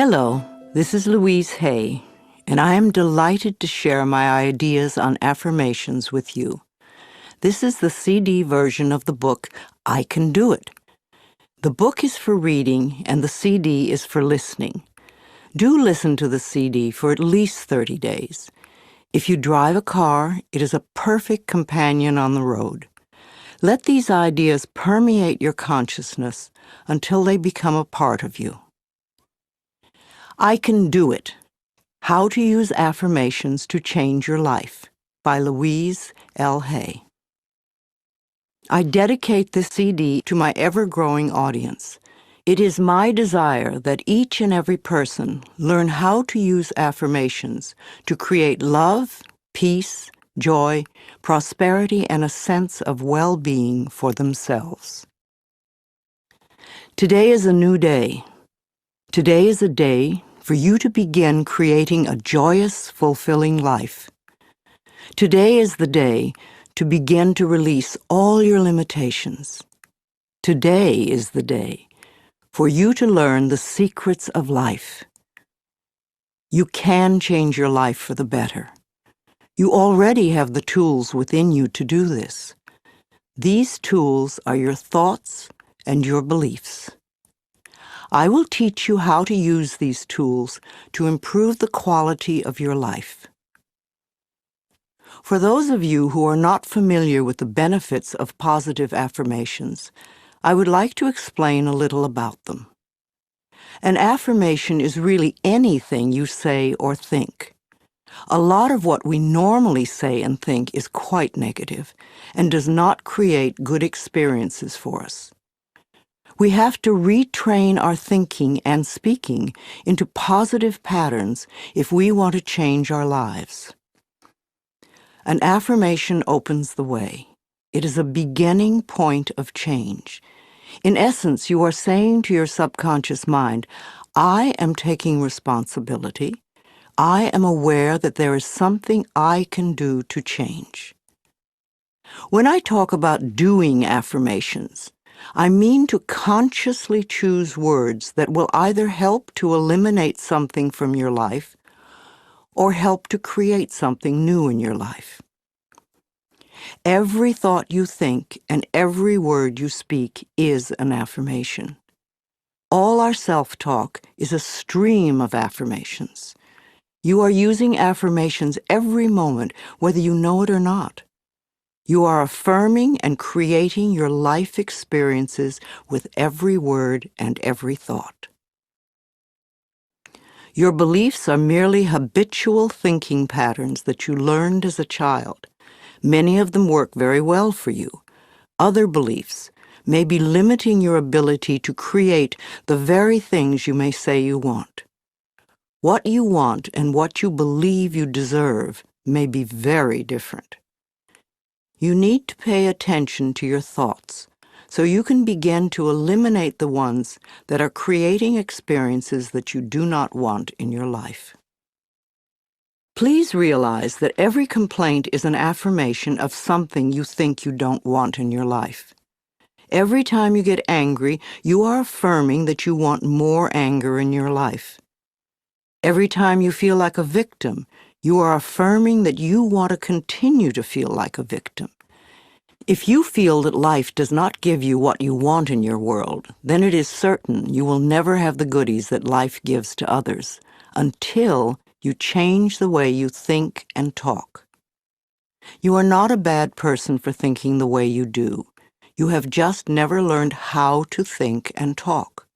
Hello, this is Louise Hay, and I am delighted to share my ideas on affirmations with you. This is the CD version of the book, I Can Do It. The book is for reading, and the CD is for listening. Do listen to the CD for at least 30 days. If you drive a car, it is a perfect companion on the road. Let these ideas permeate your consciousness until they become a part of you. I Can Do It. How to Use Affirmations to Change Your Life by Louise Hay. I dedicate this CD to my ever-growing audience. It is my desire that each and every person learn how to use affirmations to create love, peace, joy, prosperity, and a sense of well-being for themselves. Today is a new day. Today is a day for you to begin creating a joyous, fulfilling life. Today is the day to begin to release all your limitations. Today is the day for you to learn the secrets of life. You can change your life for the better. You already have the tools within you to do this. These tools are your thoughts and your beliefs. I will teach you how to use these tools to improve the quality of your life. For those of you who are not familiar with the benefits of positive affirmations, I would like to explain a little about them. An affirmation is really anything you say or think. A lot of what we normally say and think is quite negative and does not create good experiences for us. We have to retrain our thinking and speaking into positive patterns if we want to change our lives. An affirmation opens the way. It is a beginning point of change. In essence, you are saying to your subconscious mind, I am taking responsibility. I am aware that there is something I can do to change. When I talk about doing affirmations, I mean to consciously choose words that will either help to eliminate something from your life or help to create something new in your life. Every thought you think and every word you speak is an affirmation. All our self-talk is a stream of affirmations. You are using affirmations every moment, whether you know it or not. You are affirming and creating your life experiences with every word and every thought. Your beliefs are merely habitual thinking patterns that you learned as a child. Many of them work very well for you. Other beliefs may be limiting your ability to create the very things you may say you want. What you want and what you believe you deserve may be very different. You need to pay attention to your thoughts so you can begin to eliminate the ones that are creating experiences that you do not want in your life. Please realize that every complaint is an affirmation of something you think you don't want in your life. Every time you get angry, you are affirming that you want more anger in your life. Every time you feel like a victim, you are affirming that you want to continue to feel like a victim. If you feel that life does not give you what you want in your world, then it is certain you will never have the goodies that life gives to others until you change the way you think and talk. You are not a bad person for thinking the way you do. You have just never learned how to think and talk.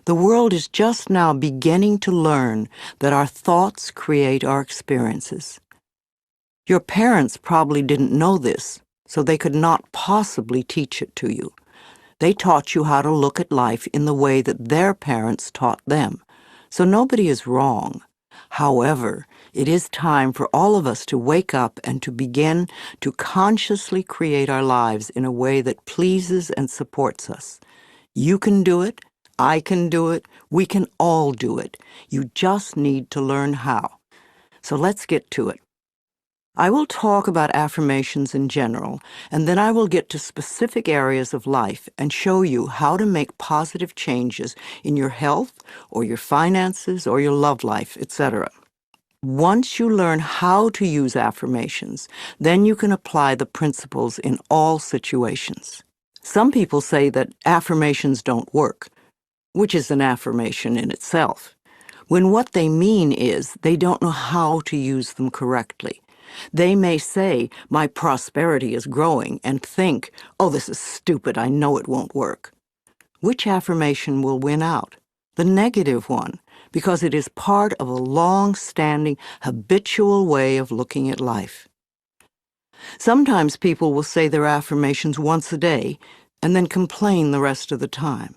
The world is just now beginning to learn that our thoughts create our experiences. Your parents probably didn't know this, so they could not possibly teach it to you. They taught you how to look at life in the way that their parents taught them, so nobody is wrong. However, it is time for all of us to wake up and to begin to consciously create our lives in a way that pleases and supports us. You can do it. I can do it. We can all do it. You just need to learn how. So let's get to it. I will talk about affirmations in general, and then I will get to specific areas of life and show you how to make positive changes in your health or your finances or your love life, etc. Once you learn how to use affirmations, then you can apply the principles in all situations. Some people say that affirmations don't work, which is an affirmation in itself, when what they mean is they don't know how to use them correctly. They may say, "My prosperity is growing," and think, "Oh, this is stupid, I know it won't work." Which affirmation will win out? The negative one, because it is part of a long-standing, habitual way of looking at life. Sometimes people will say their affirmations once a day and then complain the rest of the time.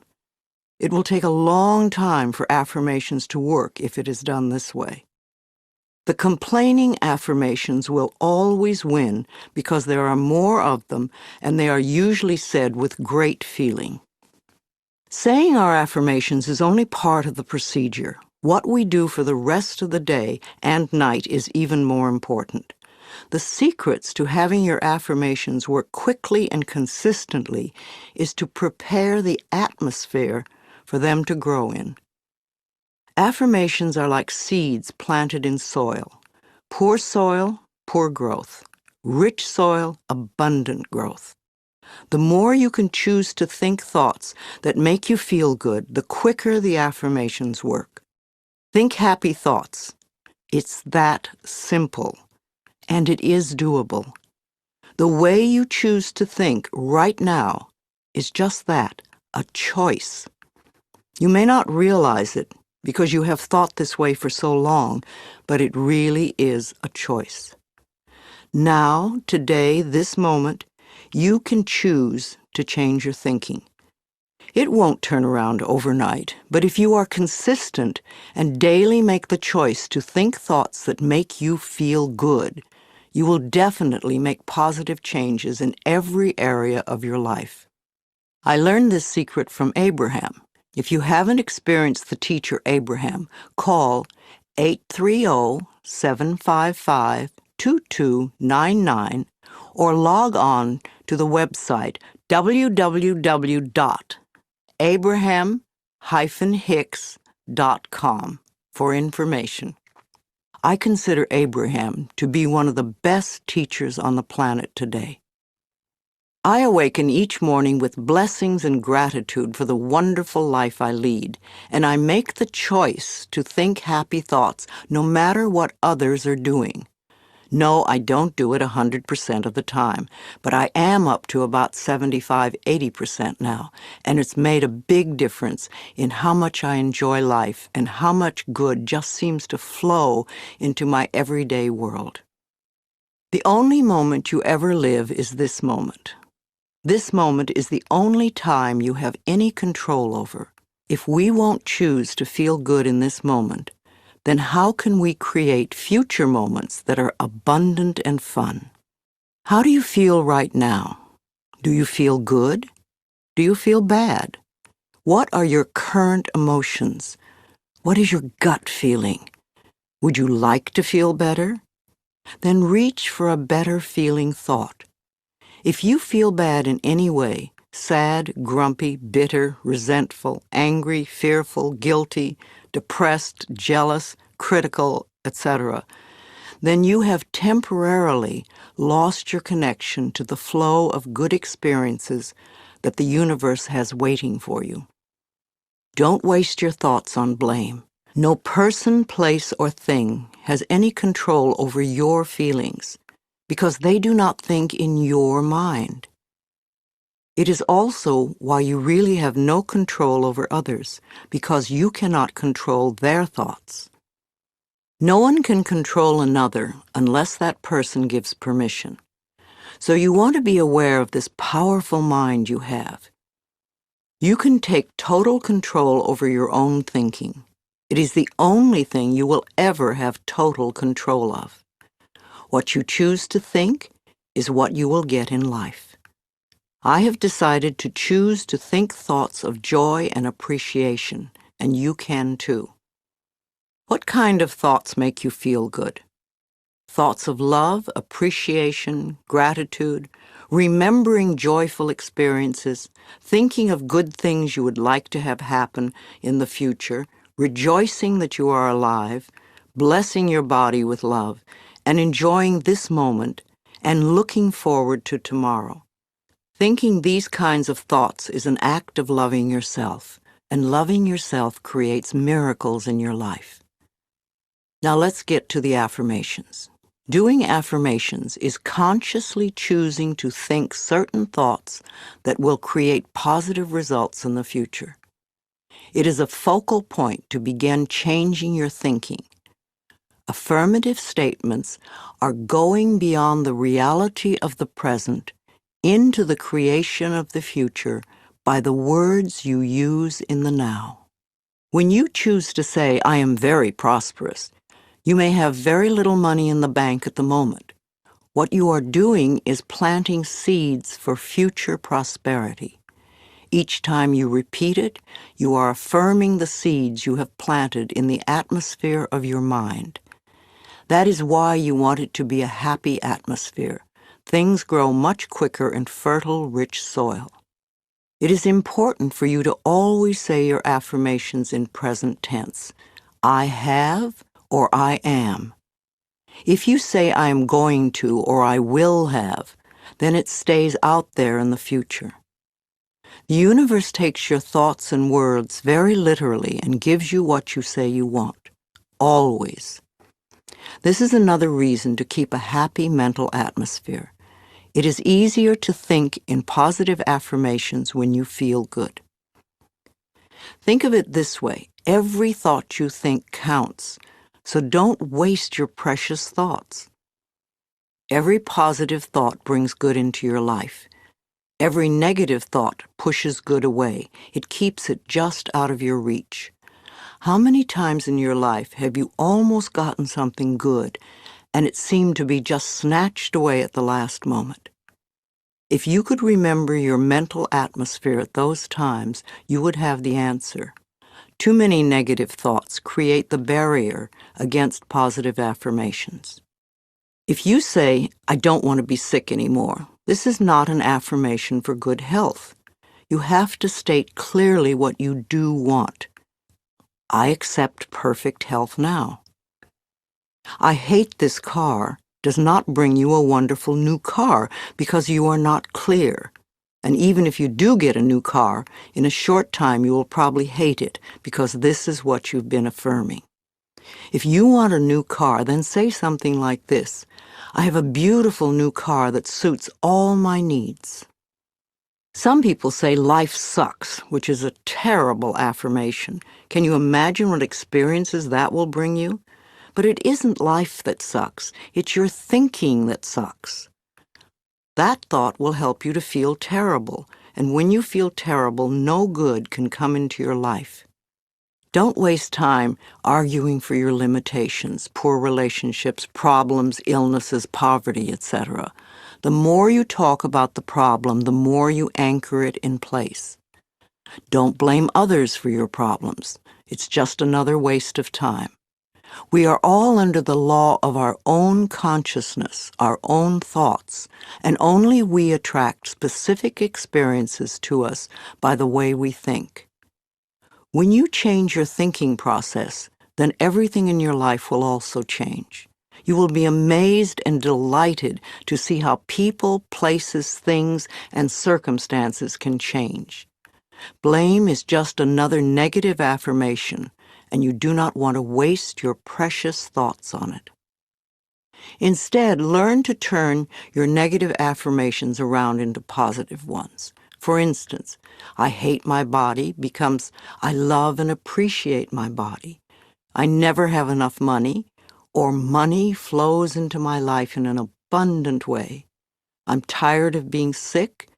It will take a long time for affirmations to work if it is done this way. The complaining affirmations will always win because there are more of them and they are usually said with great feeling. Saying our affirmations is only part of the procedure. What we do for the rest of the day and night is even more important. The secrets to having your affirmations work quickly and consistently is to prepare the atmosphere for them to grow in. Affirmations are like seeds planted in soil. Poor soil, poor growth. Rich soil, abundant growth. The more you can choose to think thoughts that make you feel good, the quicker the affirmations work. Think happy thoughts. It's that simple, and it is doable. The way you choose to think right now is just that, a choice. You may not realize it because you have thought this way for so long, but it really is a choice. Now, today, this moment, you can choose to change your thinking. It won't turn around overnight, but if you are consistent and daily make the choice to think thoughts that make you feel good, you will definitely make positive changes in every area of your life. I learned this secret from Abraham. If you haven't experienced the teacher Abraham, call 830-755-2299 or log on to the website www.abraham-hicks.com for information. I consider Abraham to be one of the best teachers on the planet today. I awaken each morning with blessings and gratitude for the wonderful life I lead, and I make the choice to think happy thoughts no matter what others are doing. No, I don't do it 100% of the time, but I am up to about 75–80% now, and it's made a big difference in how much I enjoy life and how much good just seems to flow into my everyday world. The only moment you ever live is this moment. This moment is the only time you have any control over. If we won't choose to feel good in this moment, then how can we create future moments that are abundant and fun? How do you feel right now? Do you feel good? Do you feel bad? What are your current emotions? What is your gut feeling? Would you like to feel better? Then reach for a better feeling thought. If you feel bad in any way, sad, grumpy, bitter, resentful, angry, fearful, guilty, depressed, jealous, critical, etc., then you have temporarily lost your connection to the flow of good experiences that the universe has waiting for you. Don't waste your thoughts on blame. No person, place, or thing has any control over your feelings, because they do not think in your mind. It is also why you really have no control over others, because you cannot control their thoughts. No one can control another unless that person gives permission. So you want to be aware of this powerful mind you have. You can take total control over your own thinking. It is the only thing you will ever have total control of. What you choose to think is what you will get in life. I have decided to choose to think thoughts of joy and appreciation, and you can too. What kind of thoughts make you feel good? Thoughts of love, appreciation, gratitude, remembering joyful experiences, thinking of good things you would like to have happen in the future, rejoicing that you are alive, blessing your body with love, and enjoying this moment and looking forward to tomorrow. Thinking these kinds of thoughts is an act of loving yourself, and loving yourself creates miracles in your life. Now let's get to the affirmations. Doing affirmations is consciously choosing to think certain thoughts that will create positive results in the future. It is a focal point to begin changing your thinking. Affirmative statements are going beyond the reality of the present into the creation of the future by the words you use in the now. When you choose to say, "I am very prosperous," you may have very little money in the bank at the moment. What you are doing is planting seeds for future prosperity. Each time you repeat it, you are affirming the seeds you have planted in the atmosphere of your mind. That is why you want it to be a happy atmosphere. Things grow much quicker in fertile, rich soil. It is important for you to always say your affirmations in present tense. I have or I am. If you say I am going to or I will have, then it stays out there in the future. The universe takes your thoughts and words very literally and gives you what you say you want. Always. This is another reason to keep a happy mental atmosphere. It is easier to think in positive affirmations when you feel good. Think of it this way. Every thought you think counts, so don't waste your precious thoughts. Every positive thought brings good into your life. Every negative thought pushes good away. It keeps it just out of your reach. How many times in your life have you almost gotten something good and it seemed to be just snatched away at the last moment? If you could remember your mental atmosphere at those times, you would have the answer. Too many negative thoughts create the barrier against positive affirmations. If you say, "I don't want to be sick anymore," this is not an affirmation for good health. You have to state clearly what you do want. I accept perfect health now. I hate this car does not bring you a wonderful new car because you are not clear. And even if you do get a new car, in a short time you will probably hate it because this is what you've been affirming. If you want a new car, then say something like this: I have a beautiful new car that suits all my needs. Some people say life sucks, which is a terrible affirmation. Can you imagine what experiences that will bring you? But it isn't life that sucks. It's your thinking that sucks. That thought will help you to feel terrible, and when you feel terrible, no good can come into your life. Don't waste time arguing for your limitations, poor relationships, problems, illnesses, poverty, etc. The more you talk about the problem, the more you anchor it in place. Don't blame others for your problems. It's just another waste of time. We are all under the law of our own consciousness, our own thoughts, and only we attract specific experiences to us by the way we think. When you change your thinking process, then everything in your life will also change. You will be amazed and delighted to see how people, places, things, and circumstances can change. Blame is just another negative affirmation, and you do not want to waste your precious thoughts on it. Instead, learn to turn your negative affirmations around into positive ones. For instance, I hate my body becomes I love and appreciate my body. I never have enough money, or money flows into my life in an abundant way. I'm tired of being sick,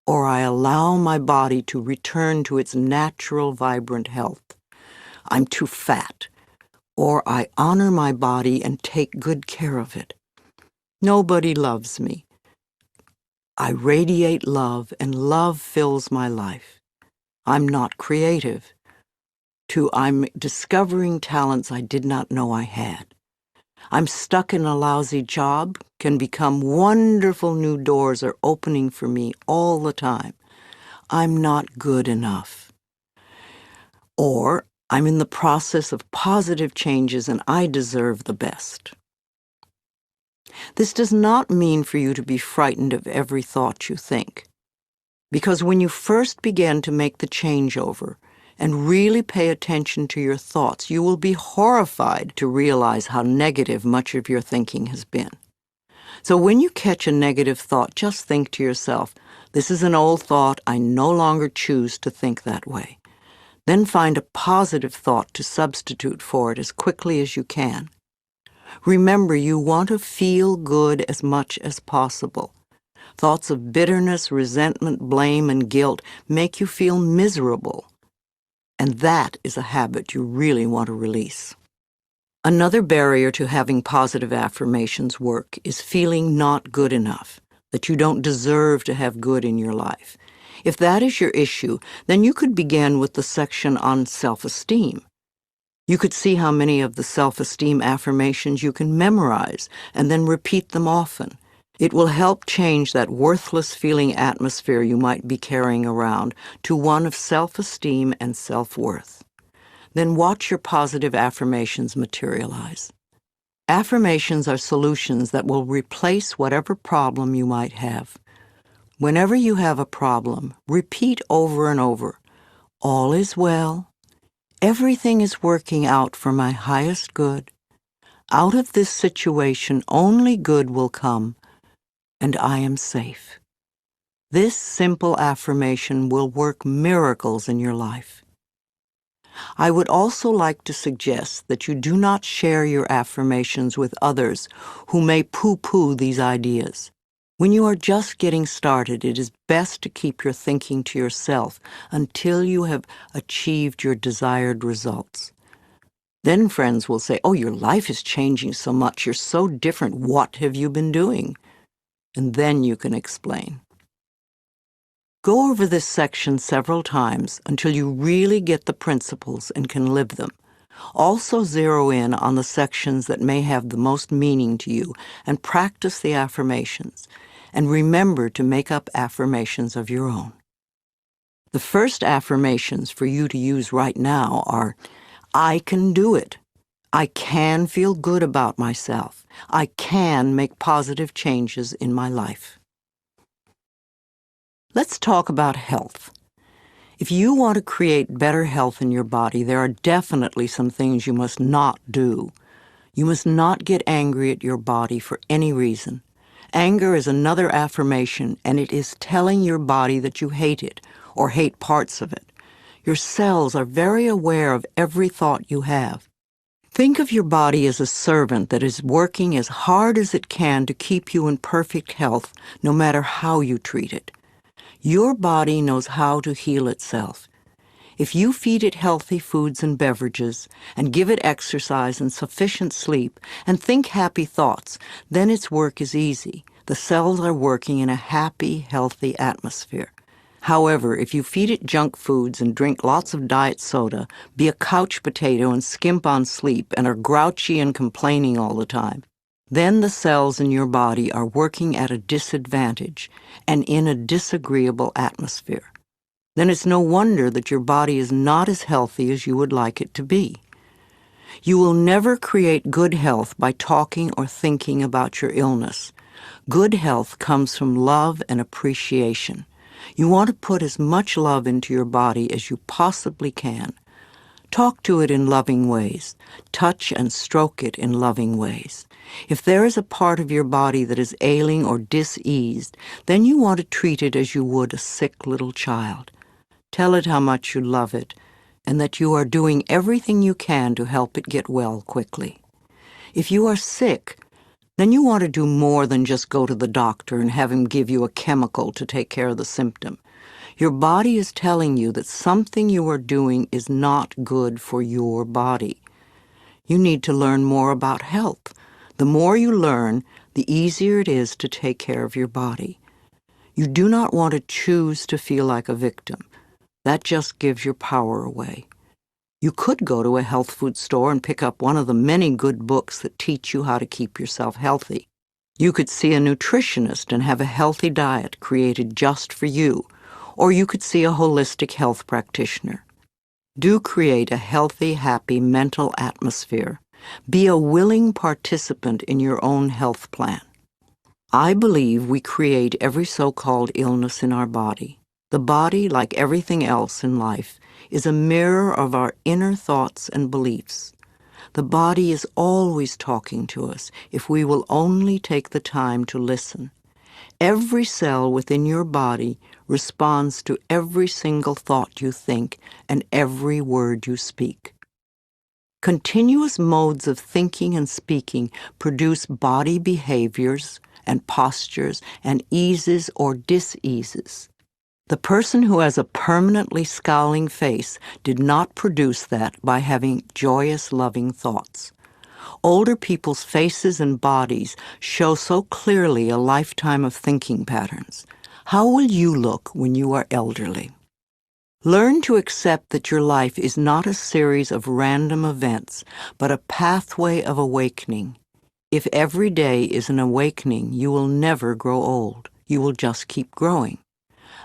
or I allow my body to return to its natural, vibrant health. I'm too fat, or I honor my body and take good care of it. Nobody loves me. I radiate love, and love fills my life. I'm not creative. I'm discovering talents I did not know I had. I'm stuck in a lousy job can become wonderful new doors are opening for me all the time. I'm not good enough. Or I'm in the process of positive changes and I deserve the best. This does not mean for you to be frightened of every thought you think, because when you first begin to make the changeover and really pay attention to your thoughts, you will be horrified to realize how negative much of your thinking has been. So when you catch a negative thought, just think to yourself, this is an old thought, I no longer choose to think that way. Then find a positive thought to substitute for it as quickly as you can. Remember, you want to feel good as much as possible. Thoughts of bitterness, resentment, blame, and guilt make you feel miserable. And that is a habit you really want to release. Another barrier to having positive affirmations work is feeling not good enough, that you don't deserve to have good in your life. If that is your issue, then you could begin with the section on self-esteem. You could see how many of the self-esteem affirmations you can memorize and then repeat them often. It will help change that worthless feeling atmosphere you might be carrying around to one of self-esteem and self-worth. Then watch your positive affirmations materialize. Affirmations are solutions that will replace whatever problem you might have. Whenever you have a problem, repeat over and over, all is well, everything is working out for my highest good, out of this situation only good will come, and I am safe. This simple affirmation will work miracles in your life. I would also like to suggest that you do not share your affirmations with others who may poo-poo these ideas. When you are just getting started, it is best to keep your thinking to yourself until you have achieved your desired results. Then friends will say, oh, your life is changing so much, you're so different, what have you been doing? And then you can explain. Go over this section several times until you really get the principles and can live them. Also zero in on the sections that may have the most meaning to you and practice the affirmations. And remember to make up affirmations of your own. The first affirmations for you to use right now are, I can do it. I can feel good about myself. I can make positive changes in my life. Let's talk about health. If you want to create better health in your body, there are definitely some things you must not do. You must not get angry at your body for any reason. Anger is another affirmation, and it is telling your body that you hate it or hate parts of it. Your cells are very aware of every thought you have. Think of your body as a servant that is working as hard as it can to keep you in perfect health, no matter how you treat it. Your body knows how to heal itself. If you feed it healthy foods and beverages, and give it exercise and sufficient sleep, and think happy thoughts, then its work is easy. The cells are working in a happy, healthy atmosphere. However, if you feed it junk foods and drink lots of diet soda, be a couch potato and skimp on sleep, and are grouchy and complaining all the time, then the cells in your body are working at a disadvantage and in a disagreeable atmosphere. Then it's no wonder that your body is not as healthy as you would like it to be. You will never create good health by talking or thinking about your illness. Good health comes from love and appreciation. You want to put as much love into your body as you possibly can. Talk to it in loving ways. Touch and stroke it in loving ways. If there is a part of your body that is ailing or diseased, then you want to treat it as you would a sick little child. Tell it how much you love it, and that you are doing everything you can to help it get well quickly. If you are sick, then you want to do more than just go to the doctor and have him give you a chemical to take care of the symptom. Your body is telling you that something you are doing is not good for your body. You need to learn more about health. The more you learn, the easier it is to take care of your body. You do not want to choose to feel like a victim. That just gives your power away. You could go to a health food store and pick up one of the many good books that teach you how to keep yourself healthy. You could see a nutritionist and have a healthy diet created just for you, or you could see a holistic health practitioner. Do create a healthy, happy mental atmosphere. Be a willing participant in your own health plan. I believe we create every so-called illness in our body. The body, like everything else in life, is a mirror of our inner thoughts and beliefs. The body is always talking to us if we will only take the time to listen. Every cell within your body responds to every single thought you think and every word you speak. Continuous modes of thinking and speaking produce body behaviors and postures and eases or diseases. The person who has a permanently scowling face did not produce that by having joyous, loving thoughts. Older people's faces and bodies show so clearly a lifetime of thinking patterns. How will you look when you are elderly? Learn to accept that your life is not a series of random events, but a pathway of awakening. If every day is an awakening, you will never grow old. You will just keep growing.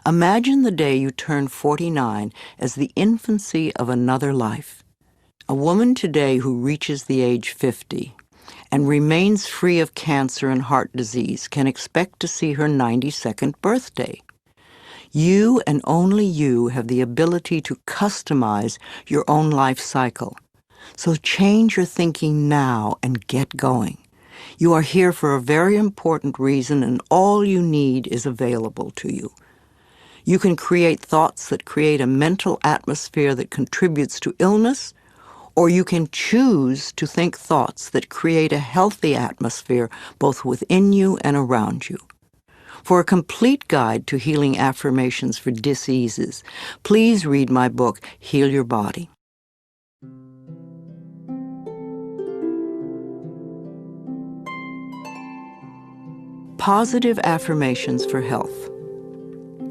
Imagine the day you turn 49 as the infancy of another life. A woman today who reaches the age 50 and remains free of cancer and heart disease can expect to see her 92nd birthday. You and only you have the ability to customize your own life cycle. So change your thinking now and get going. You are here for a very important reason, and all you need is available to you. You can create thoughts that create a mental atmosphere that contributes to illness, or you can choose to think thoughts that create a healthy atmosphere both within you and around you. For a complete guide to healing affirmations for diseases, please read my book, Heal Your Body. Positive affirmations for health.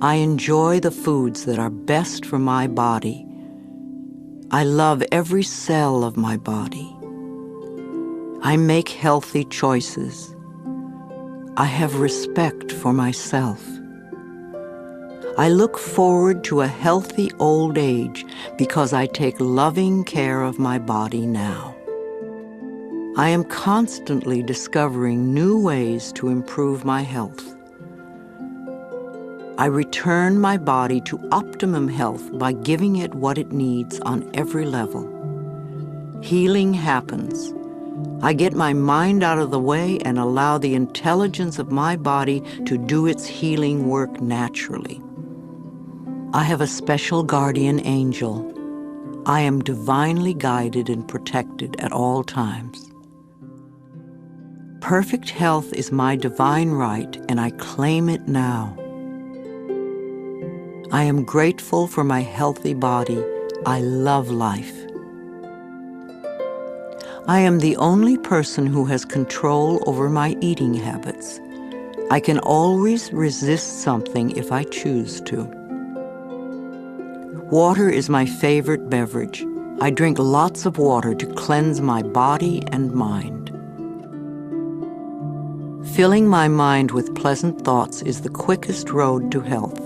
I enjoy the foods that are best for my body. I love every cell of my body. I make healthy choices. I have respect for myself. I look forward to a healthy old age because I take loving care of my body now. I am constantly discovering new ways to improve my health. I return my body to optimum health by giving it what it needs on every level. Healing happens. I get my mind out of the way and allow the intelligence of my body to do its healing work naturally. I have a special guardian angel. I am divinely guided and protected at all times. Perfect health is my divine right, and I claim it now. I am grateful for my healthy body. I love life. I am the only person who has control over my eating habits. I can always resist something if I choose to. Water is my favorite beverage. I drink lots of water to cleanse my body and mind. Filling my mind with pleasant thoughts is the quickest road to health.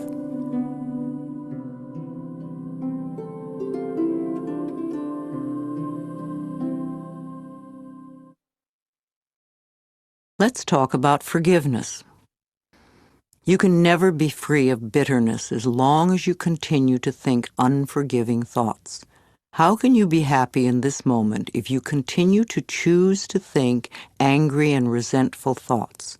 Let's talk about forgiveness. You can never be free of bitterness as long as you continue to think unforgiving thoughts. How can you be happy in this moment if you continue to choose to think angry and resentful thoughts?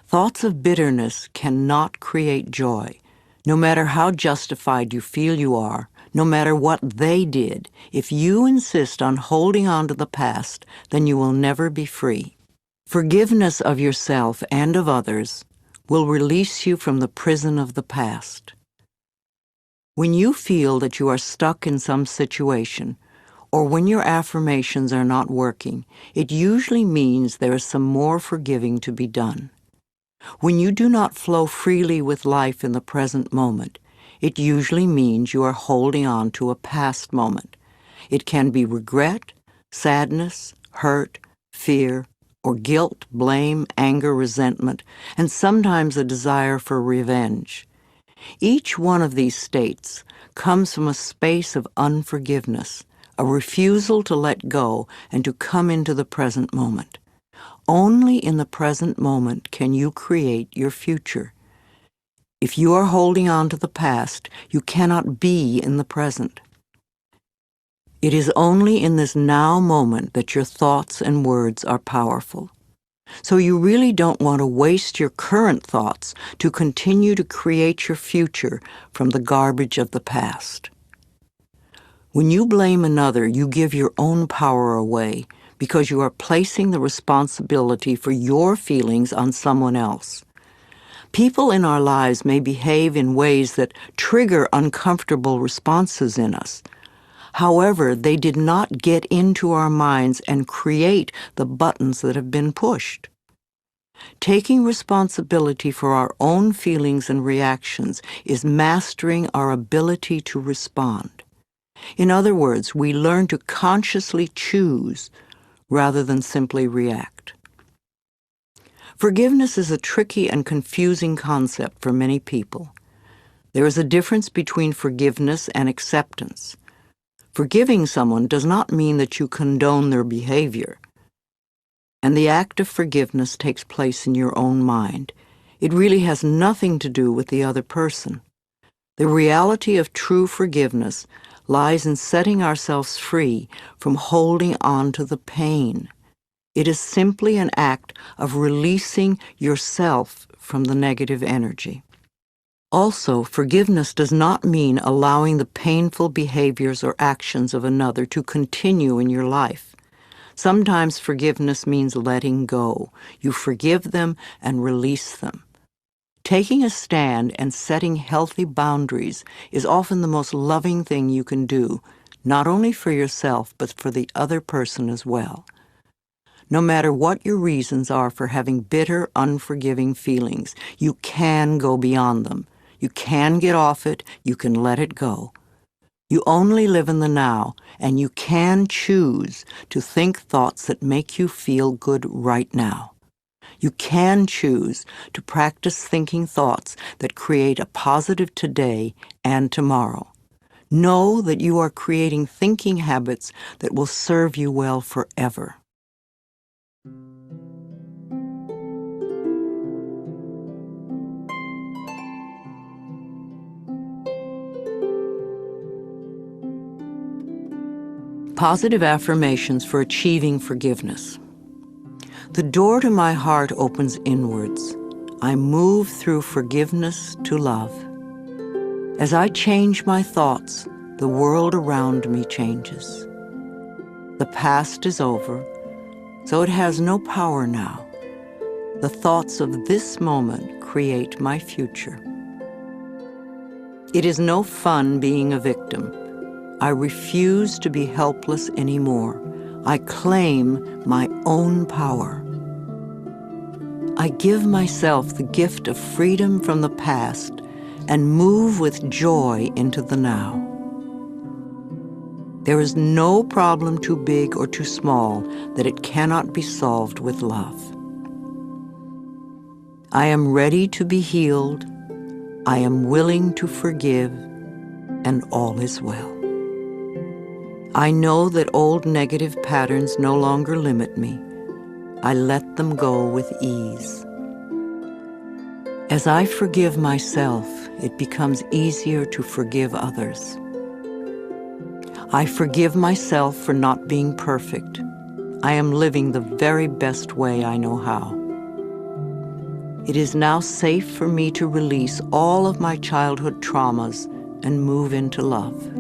Thoughts of bitterness cannot create joy. No matter how justified you feel you are, no matter what they did, if you insist on holding on to the past, then you will never be free. Forgiveness of yourself and of others will release you from the prison of the past. When you feel that you are stuck in some situation, or when your affirmations are not working, it usually means there is some more forgiving to be done. When you do not flow freely with life in the present moment, it usually means you are holding on to a past moment. It can be regret, sadness, hurt, fear, or guilt, blame, anger, resentment, and sometimes a desire for revenge. Each one of these states comes from a space of unforgiveness, a refusal to let go and to come into the present moment. Only in the present moment can you create your future. If you are holding on to the past, you cannot be in the present. It is only in this now moment that your thoughts and words are powerful. So you really don't want to waste your current thoughts to continue to create your future from the garbage of the past. When you blame another, you give your own power away because you are placing the responsibility for your feelings on someone else. People in our lives may behave in ways that trigger uncomfortable responses in us. However, they did not get into our minds and create the buttons that have been pushed. Taking responsibility for our own feelings and reactions is mastering our ability to respond. In other words, we learn to consciously choose rather than simply react. Forgiveness is a tricky and confusing concept for many people. There is a difference between forgiveness and acceptance. Forgiving someone does not mean that you condone their behavior. And the act of forgiveness takes place in your own mind. It really has nothing to do with the other person. The reality of true forgiveness lies in setting ourselves free from holding on to the pain. It is simply an act of releasing yourself from the negative energy. Also, forgiveness does not mean allowing the painful behaviors or actions of another to continue in your life. Sometimes forgiveness means letting go. You forgive them and release them. Taking a stand and setting healthy boundaries is often the most loving thing you can do, not only for yourself, but for the other person as well. No matter what your reasons are for having bitter, unforgiving feelings, you can go beyond them. You can get off it, you can let it go. You only live in the now, and you can choose to think thoughts that make you feel good right now. You can choose to practice thinking thoughts that create a positive today and tomorrow. Know that you are creating thinking habits that will serve you well forever. Positive affirmations for achieving forgiveness. The door to my heart opens inwards. I move through forgiveness to love. As I change my thoughts, the world around me changes. The past is over, so it has no power now. The thoughts of this moment create my future. It is no fun being a victim. I refuse to be helpless anymore. I claim my own power. I give myself the gift of freedom from the past and move with joy into the now. There is no problem too big or too small that it cannot be solved with love. I am ready to be healed. I am willing to forgive, and all is well. I know that old negative patterns no longer limit me. I let them go with ease. As I forgive myself, it becomes easier to forgive others. I forgive myself for not being perfect. I am living the very best way I know how. It is now safe for me to release all of my childhood traumas and move into love.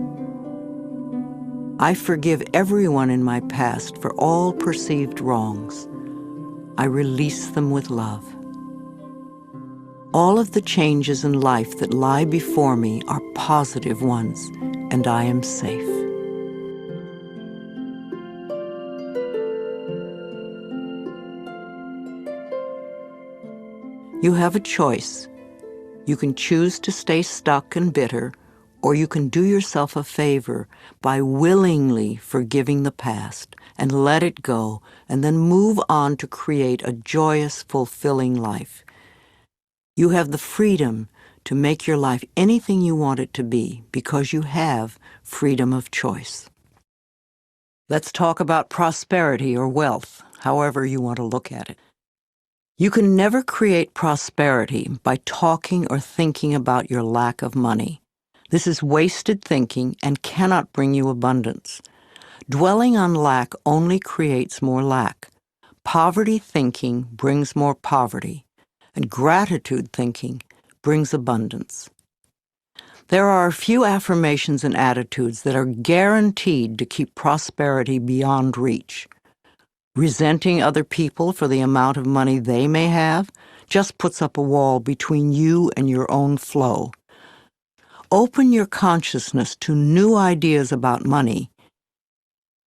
I forgive everyone in my past for all perceived wrongs. I release them with love. All of the changes in life that lie before me are positive ones, and I am safe. You have a choice. You can choose to stay stuck and bitter, Or you can do yourself a favor by willingly forgiving the past and let it go, and then move on to create a joyous, fulfilling life. You have the freedom to make your life anything you want it to be because you have freedom of choice. Let's talk about prosperity or wealth, however you want to look at it. You can never create prosperity by talking or thinking about your lack of money. This is wasted thinking and cannot bring you abundance. Dwelling on lack only creates more lack. Poverty thinking brings more poverty, and gratitude thinking brings abundance. There are a few affirmations and attitudes that are guaranteed to keep prosperity beyond reach. Resenting other people for the amount of money they may have just puts up a wall between you and your own flow. Open your consciousness to new ideas about money,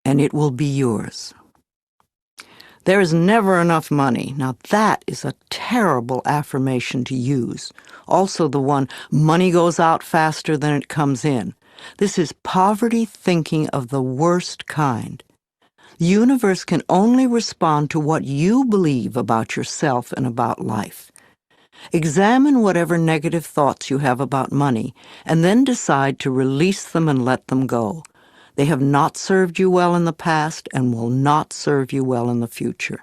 and it will be yours. There is never enough money. Now that is a terrible affirmation to use. Also the one, money goes out faster than it comes in. This is poverty thinking of the worst kind. The universe can only respond to what you believe about yourself and about life. Examine whatever negative thoughts you have about money, and then decide to release them and let them go. They have not served you well in the past and will not serve you well in the future.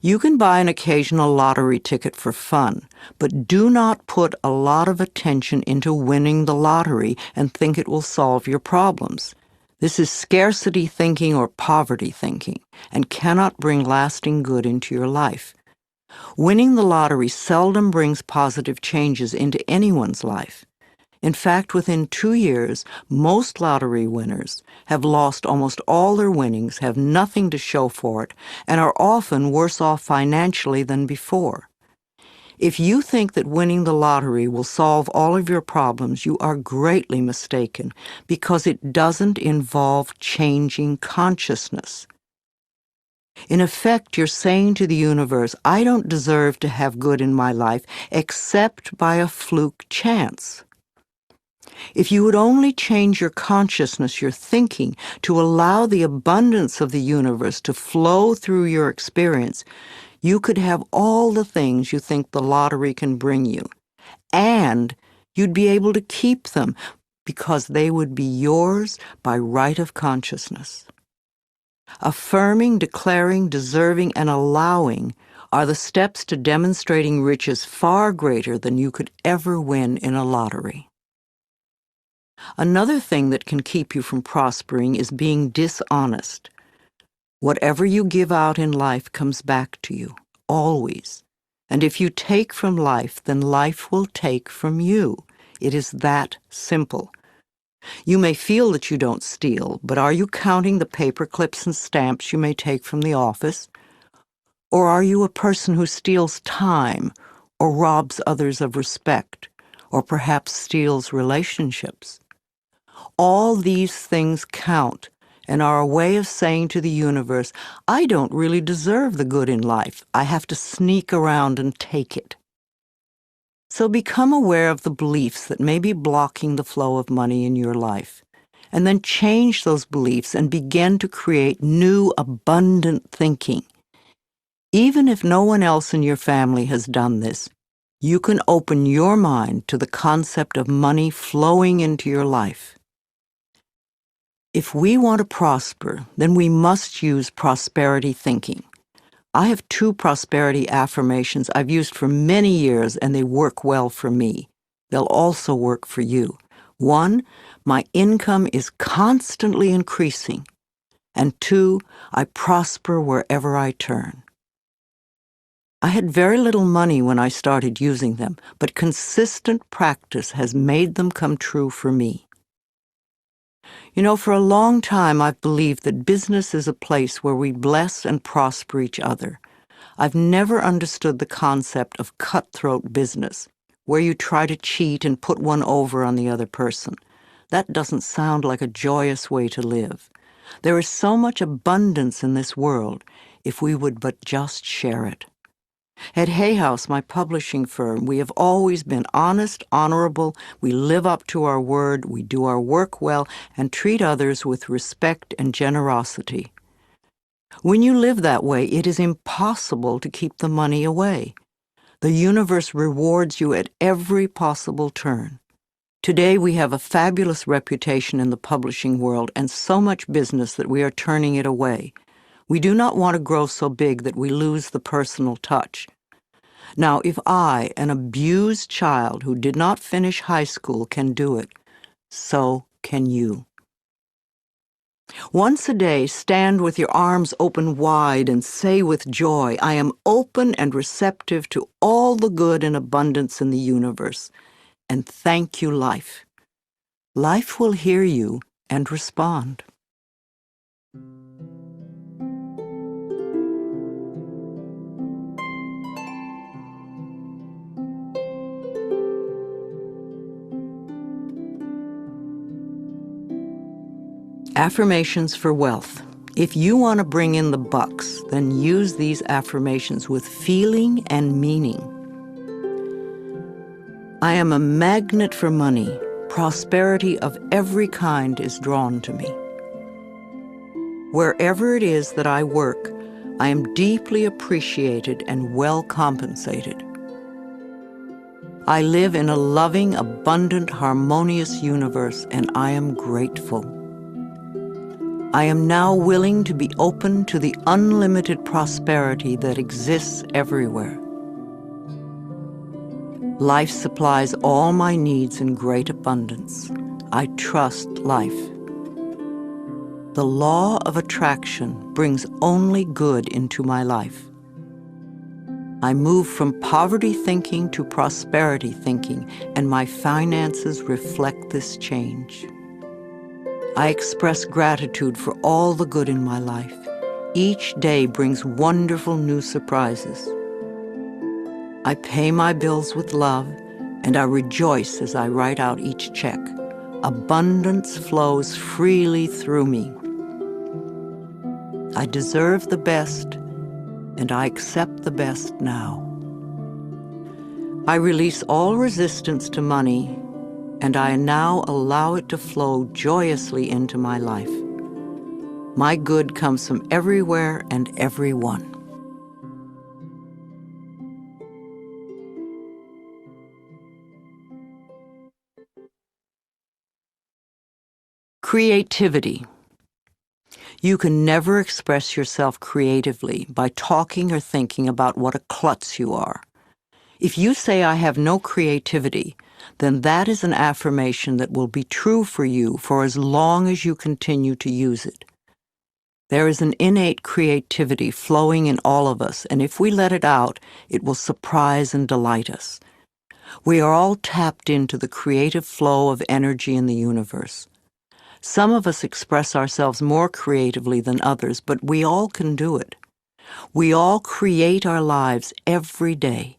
You can buy an occasional lottery ticket for fun, but do not put a lot of attention into winning the lottery and think it will solve your problems. This is scarcity thinking or poverty thinking and cannot bring lasting good into your life. Winning the lottery seldom brings positive changes into anyone's life. In fact, within 2 years, most lottery winners have lost almost all their winnings, have nothing to show for it, and are often worse off financially than before. If you think that winning the lottery will solve all of your problems, you are greatly mistaken, because it doesn't involve changing consciousness. In effect, you're saying to the universe, I don't deserve to have good in my life except by a fluke chance. If you would only change your consciousness, your thinking, to allow the abundance of the universe to flow through your experience, you could have all the things you think the lottery can bring you. And you'd be able to keep them because they would be yours by right of consciousness. Affirming, declaring, deserving, and allowing are the steps to demonstrating riches far greater than you could ever win in a lottery. Another thing that can keep you from prospering is being dishonest. Whatever you give out in life comes back to you, always. And if you take from life, then life will take from you. It is that simple. You may feel that you don't steal, but are you counting the paper clips and stamps you may take from the office? Or are you a person who steals time, or robs others of respect, or perhaps steals relationships? All these things count and are a way of saying to the universe, I don't really deserve the good in life. I have to sneak around and take it. So become aware of the beliefs that may be blocking the flow of money in your life, and then change those beliefs and begin to create new, abundant thinking. Even if no one else in your family has done this, you can open your mind to the concept of money flowing into your life. If we want to prosper, then we must use prosperity thinking. I have 2 prosperity affirmations I've used for many years, and they work well for me. They'll also work for you. 1, my income is constantly increasing. And 2, I prosper wherever I turn. I had very little money when I started using them, but consistent practice has made them come true for me. You know, for a long time I've believed that business is a place where we bless and prosper each other. I've never understood the concept of cutthroat business, where you try to cheat and put one over on the other person. That doesn't sound like a joyous way to live. There is so much abundance in this world if we would but just share it. At Hay House, my publishing firm, we have always been honest, honorable, we live up to our word, we do our work well, and treat others with respect and generosity. When you live that way, it is impossible to keep the money away. The universe rewards you at every possible turn. Today, we have a fabulous reputation in the publishing world and so much business that we are turning it away. We do not want to grow so big that we lose the personal touch. Now, if I, an abused child who did not finish high school, can do it, so can you. Once a day, stand with your arms open wide and say with joy, I am open and receptive to all the good and abundance in the universe, and thank you, life. Life will hear you and respond. Affirmations for wealth. If you want to bring in the bucks, then use these affirmations with feeling and meaning. I am a magnet for money. Prosperity of every kind is drawn to me. Wherever it is that I work, I am deeply appreciated and well compensated. I live in a loving, abundant, harmonious universe, and I am grateful. I am now willing to be open to the unlimited prosperity that exists everywhere. Life supplies all my needs in great abundance. I trust life. The law of attraction brings only good into my life. I move from poverty thinking to prosperity thinking, and my finances reflect this change. I express gratitude for all the good in my life. Each day brings wonderful new surprises. I pay my bills with love, and I rejoice as I write out each check. Abundance flows freely through me. I deserve the best, and I accept the best now. I release all resistance to money, and I now allow it to flow joyously into my life. My good comes from everywhere and everyone. Creativity. You can never express yourself creatively by talking or thinking about what a klutz you are. If you say, I have no creativity, then that is an affirmation that will be true for you for as long as you continue to use it. There is an innate creativity flowing in all of us, and if we let it out, it will surprise and delight us. We are all tapped into the creative flow of energy in the universe. Some of us express ourselves more creatively than others, but we all can do it. We all create our lives every day.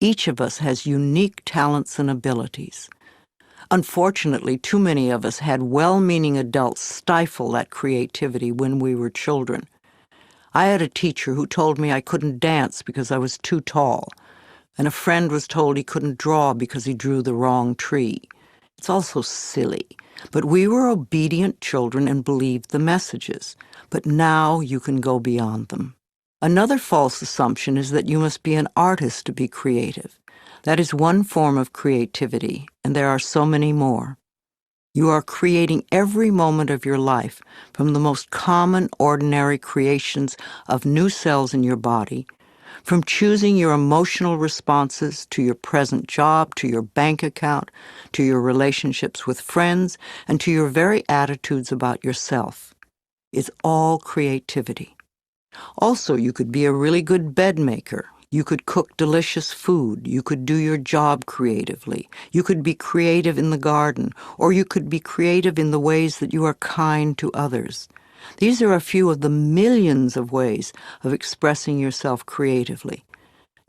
Each of us has unique talents and abilities. Unfortunately, too many of us had well-meaning adults stifle that creativity when we were children. I had a teacher who told me I couldn't dance because I was too tall, and a friend was told he couldn't draw because he drew the wrong tree. It's all so silly, but we were obedient children and believed the messages. But now you can go beyond them. Another false assumption is that you must be an artist to be creative. That is one form of creativity, and there are so many more. You are creating every moment of your life, from the most common, ordinary creations of new cells in your body, from choosing your emotional responses to your present job, to your bank account, to your relationships with friends, and to your very attitudes about yourself. It's all creativity. Also, you could be a really good bed maker. You could cook delicious food. You could do your job creatively. You could be creative in the garden, or you could be creative in the ways that you are kind to others. These are a few of the millions of ways of expressing yourself creatively.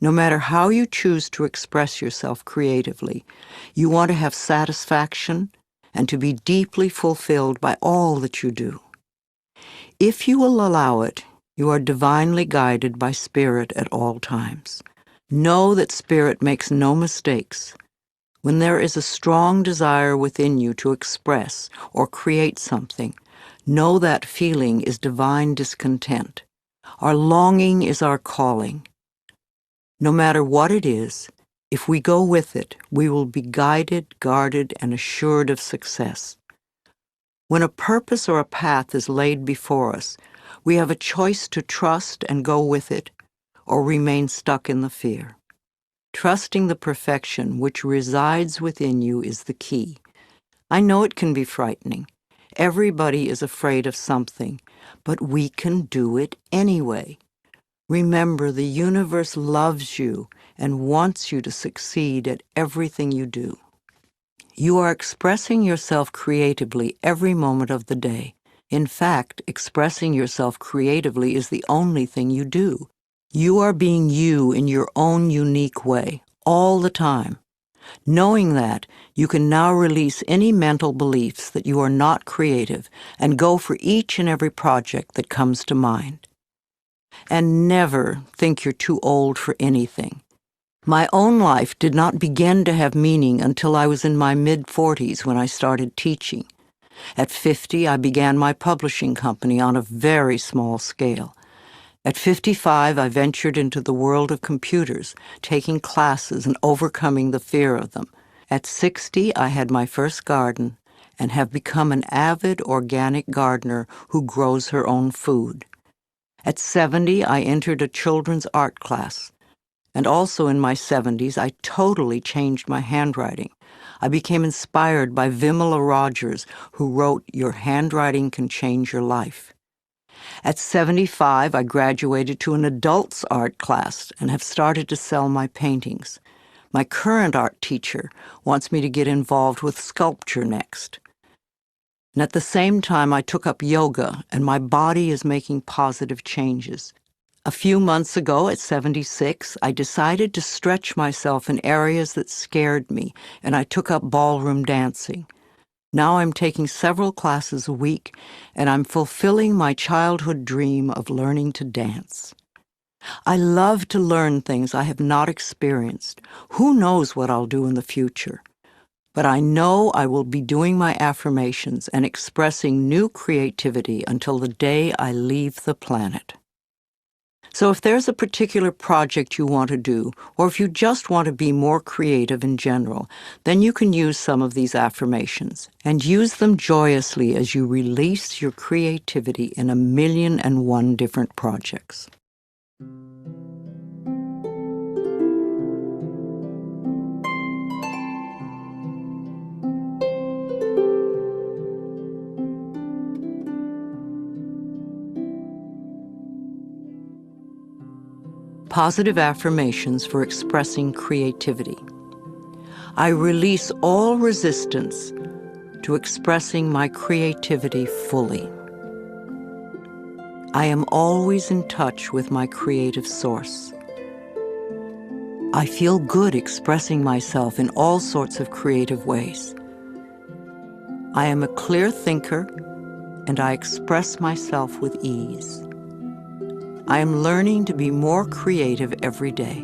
No matter how you choose to express yourself creatively, you want to have satisfaction and to be deeply fulfilled by all that you do. If you will allow it, You are divinely guided by Spirit at all times. Know that Spirit makes no mistakes. When there is a strong desire within you to express or create something, know that feeling is divine discontent. Our longing is our calling. No matter what it is, if we go with it, we will be guided, guarded, and assured of success. When a purpose or a path is laid before us, we have a choice to trust and go with it, or remain stuck in the fear. Trusting the perfection which resides within you is the key. I know it can be frightening. Everybody is afraid of something, but we can do it anyway. Remember, the universe loves you and wants you to succeed at everything you do. You are expressing yourself creatively every moment of the day. In fact, expressing yourself creatively is the only thing you do. You are being you in your own unique way, all the time. Knowing that, you can now release any mental beliefs that you are not creative and go for each and every project that comes to mind. And never think you're too old for anything. My own life did not begin to have meaning until I was in my mid-40s when I started teaching. At 50, I began my publishing company on a very small scale. At 55, I ventured into the world of computers, taking classes and overcoming the fear of them. At 60, I had my first garden and have become an avid organic gardener who grows her own food. At 70, I entered a children's art class. And also in my 70s, I totally changed my handwriting. I became inspired by Vimala Rogers, who wrote, "Your handwriting can change your life." At 75, I graduated to an adults art class and have started to sell my paintings. My current art teacher wants me to get involved with sculpture next. And at the same time, I took up yoga, and my body is making positive changes. A few months ago, at 76, I decided to stretch myself in areas that scared me, and I took up ballroom dancing. Now I'm taking several classes a week, and I'm fulfilling my childhood dream of learning to dance. I love to learn things I have not experienced. Who knows what I'll do in the future? But I know I will be doing my affirmations and expressing new creativity until the day I leave the planet. So if there's a particular project you want to do, or if you just want to be more creative in general, then you can use some of these affirmations, and use them joyously as you release your creativity in 1,000,001 different projects. Positive affirmations for expressing creativity. I release all resistance to expressing my creativity fully. I am always in touch with my creative source. I feel good expressing myself in all sorts of creative ways. I am a clear thinker, and I express myself with ease. I am learning to be more creative every day.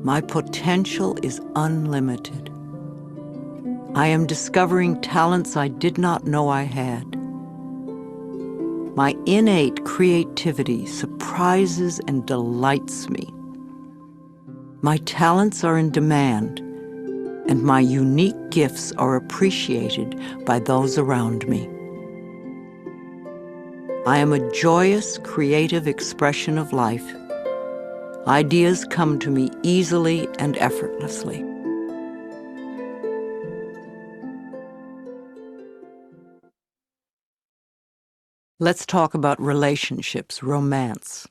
My potential is unlimited. I am discovering talents I did not know I had. My innate creativity surprises and delights me. My talents are in demand, and my unique gifts are appreciated by those around me. I am a joyous, creative expression of life. Ideas come to me easily and effortlessly. Let's talk about relationships, romance.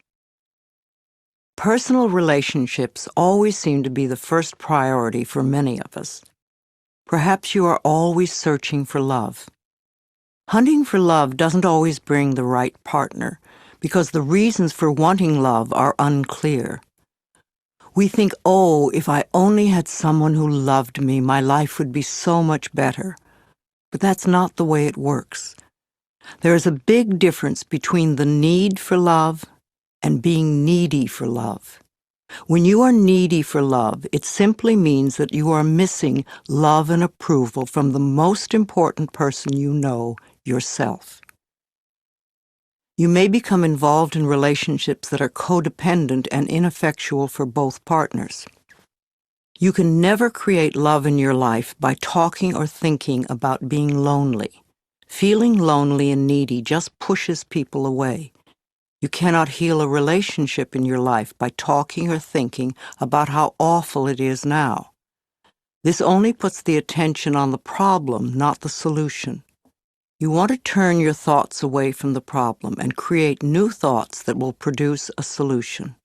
Personal relationships always seem to be the first priority for many of us. Perhaps you are always searching for love. Hunting for love doesn't always bring the right partner, because the reasons for wanting love are unclear. We think, oh, if I only had someone who loved me, my life would be so much better. But that's not the way it works. There is a big difference between the need for love and being needy for love. When you are needy for love, it simply means that you are missing love and approval from the most important person you know, yourself. You may become involved in relationships that are codependent and ineffectual for both partners. You can never create love in your life by talking or thinking about being lonely. Feeling lonely and needy just pushes people away. You cannot heal a relationship in your life by talking or thinking about how awful it is now. This only puts the attention on the problem, not the solution. You want to turn your thoughts away from the problem and create new thoughts that will produce a solution.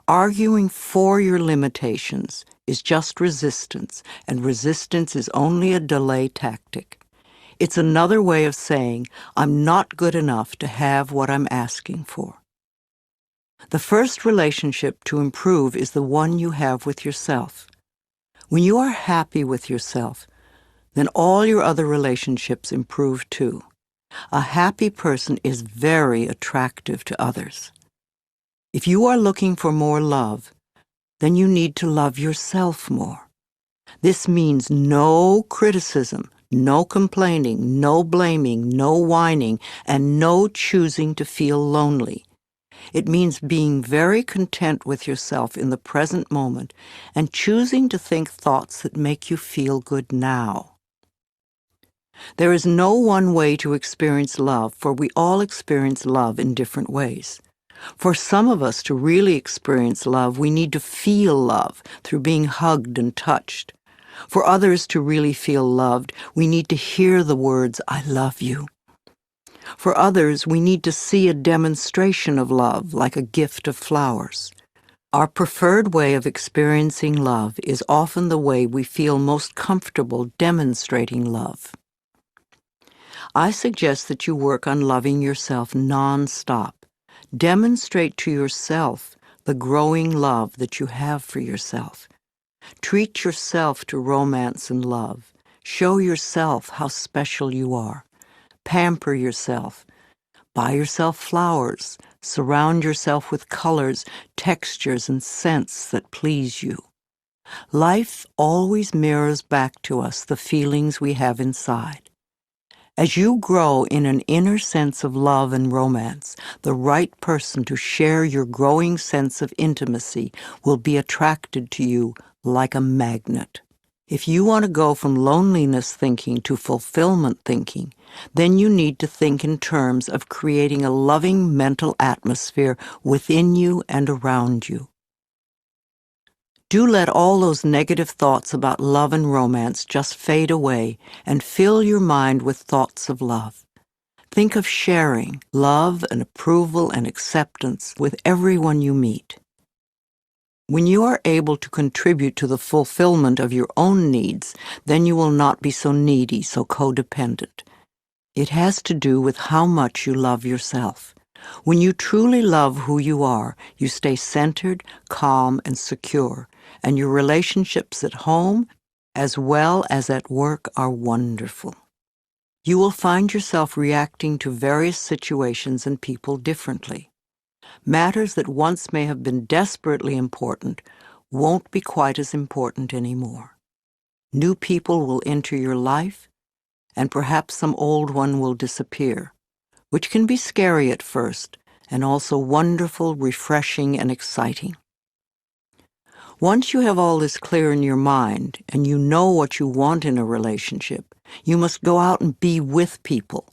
Arguing for your limitations is just resistance, and resistance is only a delay tactic. It's another way of saying, I'm not good enough to have what I'm asking for. The first relationship to improve is the one you have with yourself. When you are happy with yourself, then all your other relationships improve too. A happy person is very attractive to others. If you are looking for more love, then you need to love yourself more. This means no criticism, no complaining, no blaming, no whining, and no choosing to feel lonely. It means being very content with yourself in the present moment and choosing to think thoughts that make you feel good now. There is no one way to experience love, for we all experience love in different ways. For some of us to really experience love, we need to feel love through being hugged and touched. For others to really feel loved, we need to hear the words, I love you. For others, we need to see a demonstration of love, like a gift of flowers. Our preferred way of experiencing love is often the way we feel most comfortable demonstrating love. I suggest that you work on loving yourself non-stop. Demonstrate to yourself the growing love that you have for yourself. Treat yourself to romance and love. Show yourself how special you are. Pamper yourself. Buy yourself flowers. Surround yourself with colors, textures, and scents that please you. Life always mirrors back to us the feelings we have inside. As you grow in an inner sense of love and romance, the right person to share your growing sense of intimacy will be attracted to you like a magnet. If you want to go from loneliness thinking to fulfillment thinking, then you need to think in terms of creating a loving mental atmosphere within you and around you. Do let all those negative thoughts about love and romance just fade away and fill your mind with thoughts of love. Think of sharing love and approval and acceptance with everyone you meet. When you are able to contribute to the fulfillment of your own needs, then you will not be so needy, so codependent. It has to do with how much you love yourself. When you truly love who you are, you stay centered, calm, and secure, and your relationships at home as well as at work are wonderful. You will find yourself reacting to various situations and people differently. Matters that once may have been desperately important won't be quite as important anymore. New people will enter your life, and perhaps some old one will disappear, which can be scary at first, and also wonderful, refreshing, and exciting. Once you have all this clear in your mind, and you know what you want in a relationship, you must go out and be with people.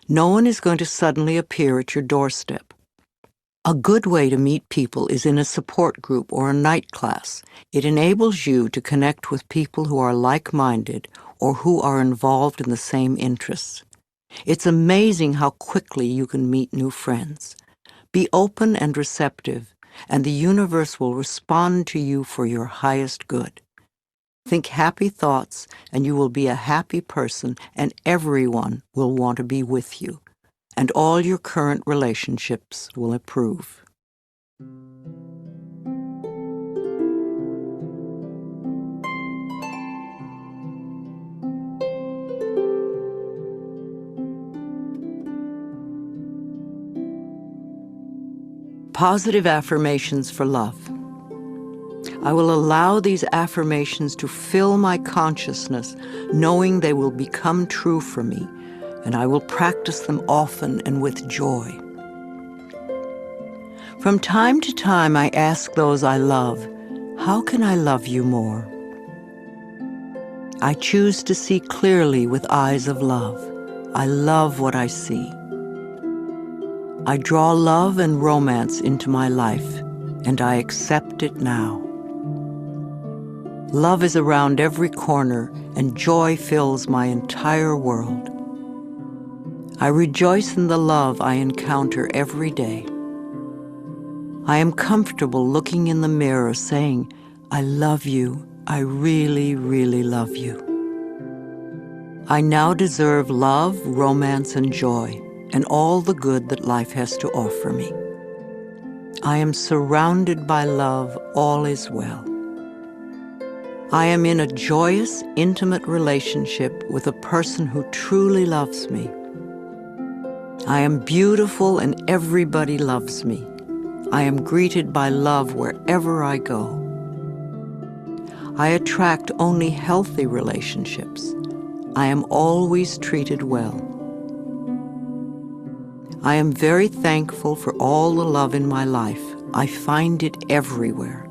No one is going to suddenly appear at your doorstep. A good way to meet people is in a support group or a night class. It enables you to connect with people who are like-minded or who are involved in the same interests. It's amazing how quickly you can meet new friends. Be open and receptive, and the universe will respond to you for your highest good. Think happy thoughts, and you will be a happy person, and everyone will want to be with you. And all your current relationships will improve. Positive affirmations for love. I will allow these affirmations to fill my consciousness, knowing they will become true for me, and I will practice them often and with joy. From time to time, I ask those I love, how can I love you more? I choose to see clearly with eyes of love. I love what I see. I draw love and romance into my life, and I accept it now. Love is around every corner, and joy fills my entire world. I rejoice in the love I encounter every day. I am comfortable looking in the mirror saying, I love you. I really, really love you. I now deserve love, romance, and joy, and all the good that life has to offer me. I am surrounded by love. All is well. I am in a joyous, intimate relationship with a person who truly loves me. I am beautiful and everybody loves me. I am greeted by love wherever I go. I attract only healthy relationships. I am always treated well. I am very thankful for all the love in my life. I find it everywhere.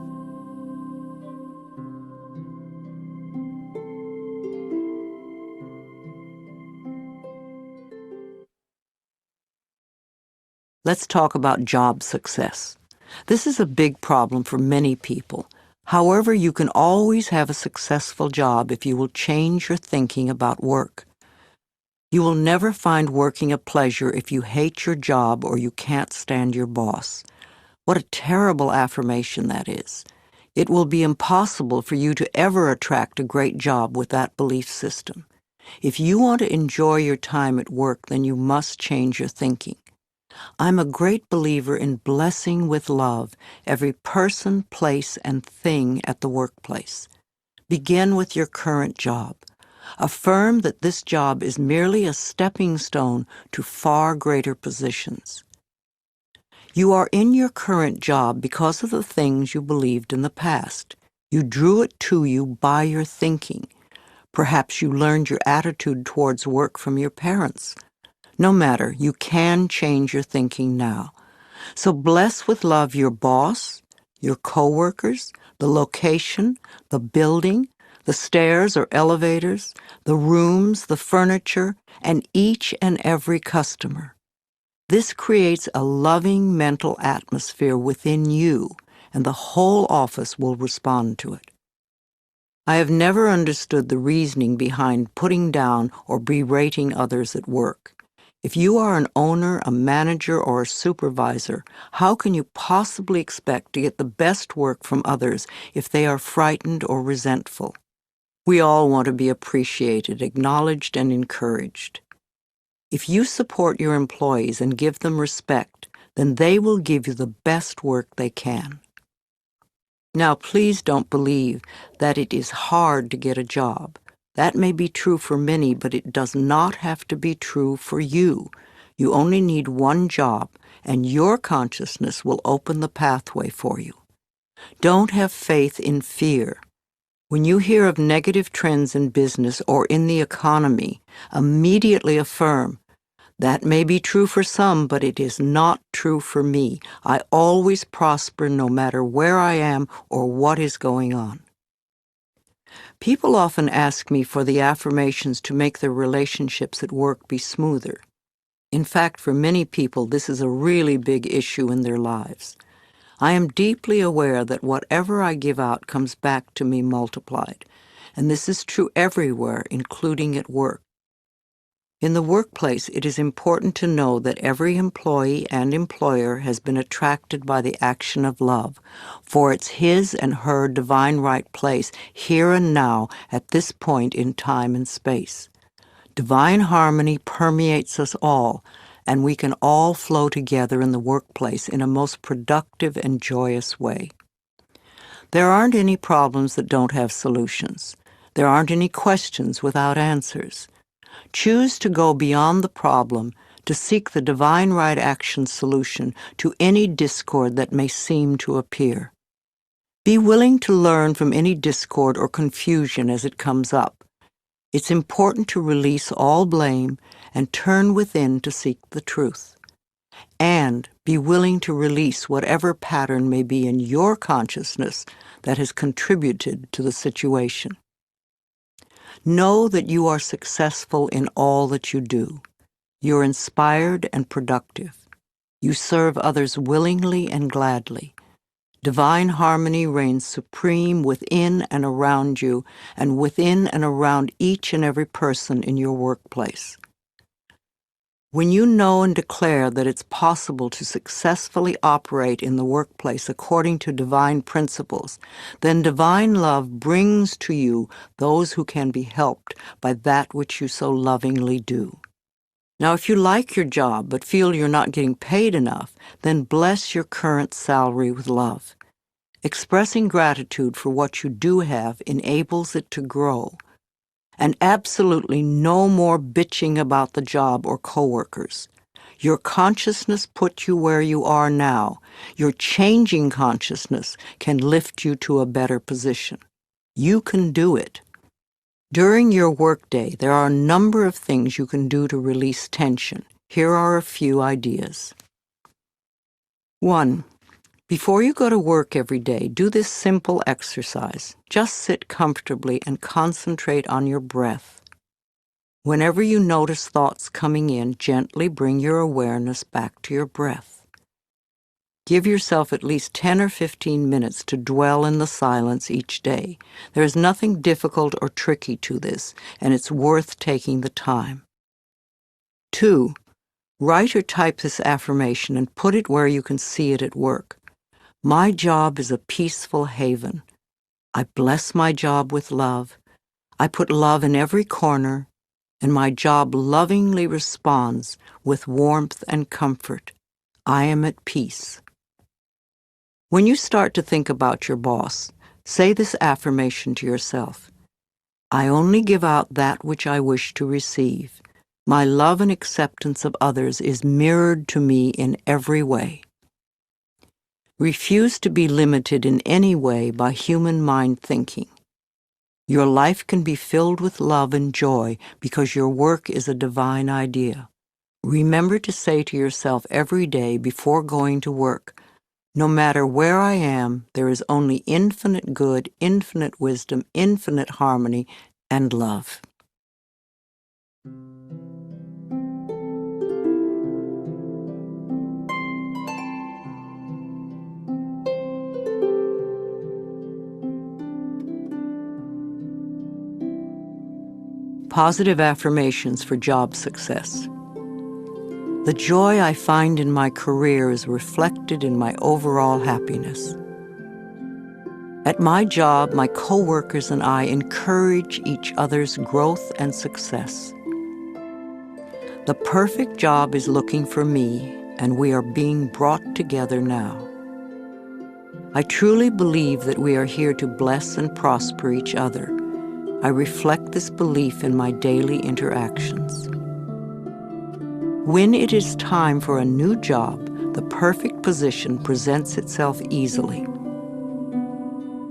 Let's talk about job success. This is a big problem for many people. However, you can always have a successful job if you will change your thinking about work. You will never find working a pleasure if you hate your job or you can't stand your boss. What a terrible affirmation that is. It will be impossible for you to ever attract a great job with that belief system. If you want to enjoy your time at work, then you must change your thinking. I'm a great believer in blessing with love every person, place, and thing at the workplace. Begin with your current job. Affirm that this job is merely a stepping stone to far greater positions. You are in your current job because of the things you believed in the past. You drew it to you by your thinking. Perhaps you learned your attitude towards work from your parents. No matter, you can change your thinking now. So bless with love your boss, your coworkers, the location, the building, the stairs or elevators, the rooms, the furniture, and each and every customer. This creates a loving mental atmosphere within you, and the whole office will respond to it. I have never understood the reasoning behind putting down or berating others at work. If you are an owner, a manager, or a supervisor, how can you possibly expect to get the best work from others if they are frightened or resentful? We all want to be appreciated, acknowledged, and encouraged. If you support your employees and give them respect, then they will give you the best work they can. Now, please don't believe that it is hard to get a job. That may be true for many, but it does not have to be true for you. You only need one job, and your consciousness will open the pathway for you. Don't have faith in fear. When you hear of negative trends in business or in the economy, immediately affirm, that may be true for some, but it is not true for me. I always prosper no matter where I am or what is going on. People often ask me for the affirmations to make their relationships at work be smoother. In fact, for many people, this is a really big issue in their lives. I am deeply aware that whatever I give out comes back to me multiplied, and this is true everywhere, including at work. In the workplace, it is important to know that every employee and employer has been attracted by the action of love, for it's his and her divine right place here and now at this point in time and space. Divine harmony permeates us all, and we can all flow together in the workplace in a most productive and joyous way. There aren't any problems that don't have solutions. There aren't any questions without answers. Choose to go beyond the problem to seek the divine right action solution to any discord that may seem to appear. Be willing to learn from any discord or confusion as it comes up. It's important to release all blame and turn within to seek the truth. And be willing to release whatever pattern may be in your consciousness that has contributed to the situation. Know that you are successful in all that you do. You're inspired and productive. You serve others willingly and gladly. Divine harmony reigns supreme within and around you, and within and around each and every person in your workplace. When you know and declare that it's possible to successfully operate in the workplace according to divine principles, then divine love brings to you those who can be helped by that which you so lovingly do. Now, if you like your job but feel you're not getting paid enough, then bless your current salary with love. Expressing gratitude for what you do have enables it to grow. And absolutely no more bitching about the job or coworkers. Your consciousness put you where you are now. Your changing consciousness can lift you to a better position. You can do it. During your workday, there are a number of things you can do to release tension. Here are a few ideas. 1. Before you go to work every day, do this simple exercise. Just sit comfortably and concentrate on your breath. Whenever you notice thoughts coming in, gently bring your awareness back to your breath. Give yourself at least 10 or 15 minutes to dwell in the silence each day. There is nothing difficult or tricky to this, and it's worth taking the time. 2. Write or type this affirmation and put it where you can see it at work. My job is a peaceful haven. I bless my job with love. I put love in every corner, and my job lovingly responds with warmth and comfort. I am at peace. When you start to think about your boss, say this affirmation to yourself. I only give out that which I wish to receive. My love and acceptance of others is mirrored to me in every way. Refuse to be limited in any way by human mind thinking. Your life can be filled with love and joy because your work is a divine idea. Remember to say to yourself every day before going to work, no matter where I am, there is only infinite good, infinite wisdom, infinite harmony, and love. Positive affirmations for job success. The joy I find in my career is reflected in my overall happiness. At my job, my coworkers and I encourage each other's growth and success. The perfect job is looking for me, and we are being brought together now. I truly believe that we are here to bless and prosper each other. I reflect this belief in my daily interactions. When it is time for a new job, the perfect position presents itself easily.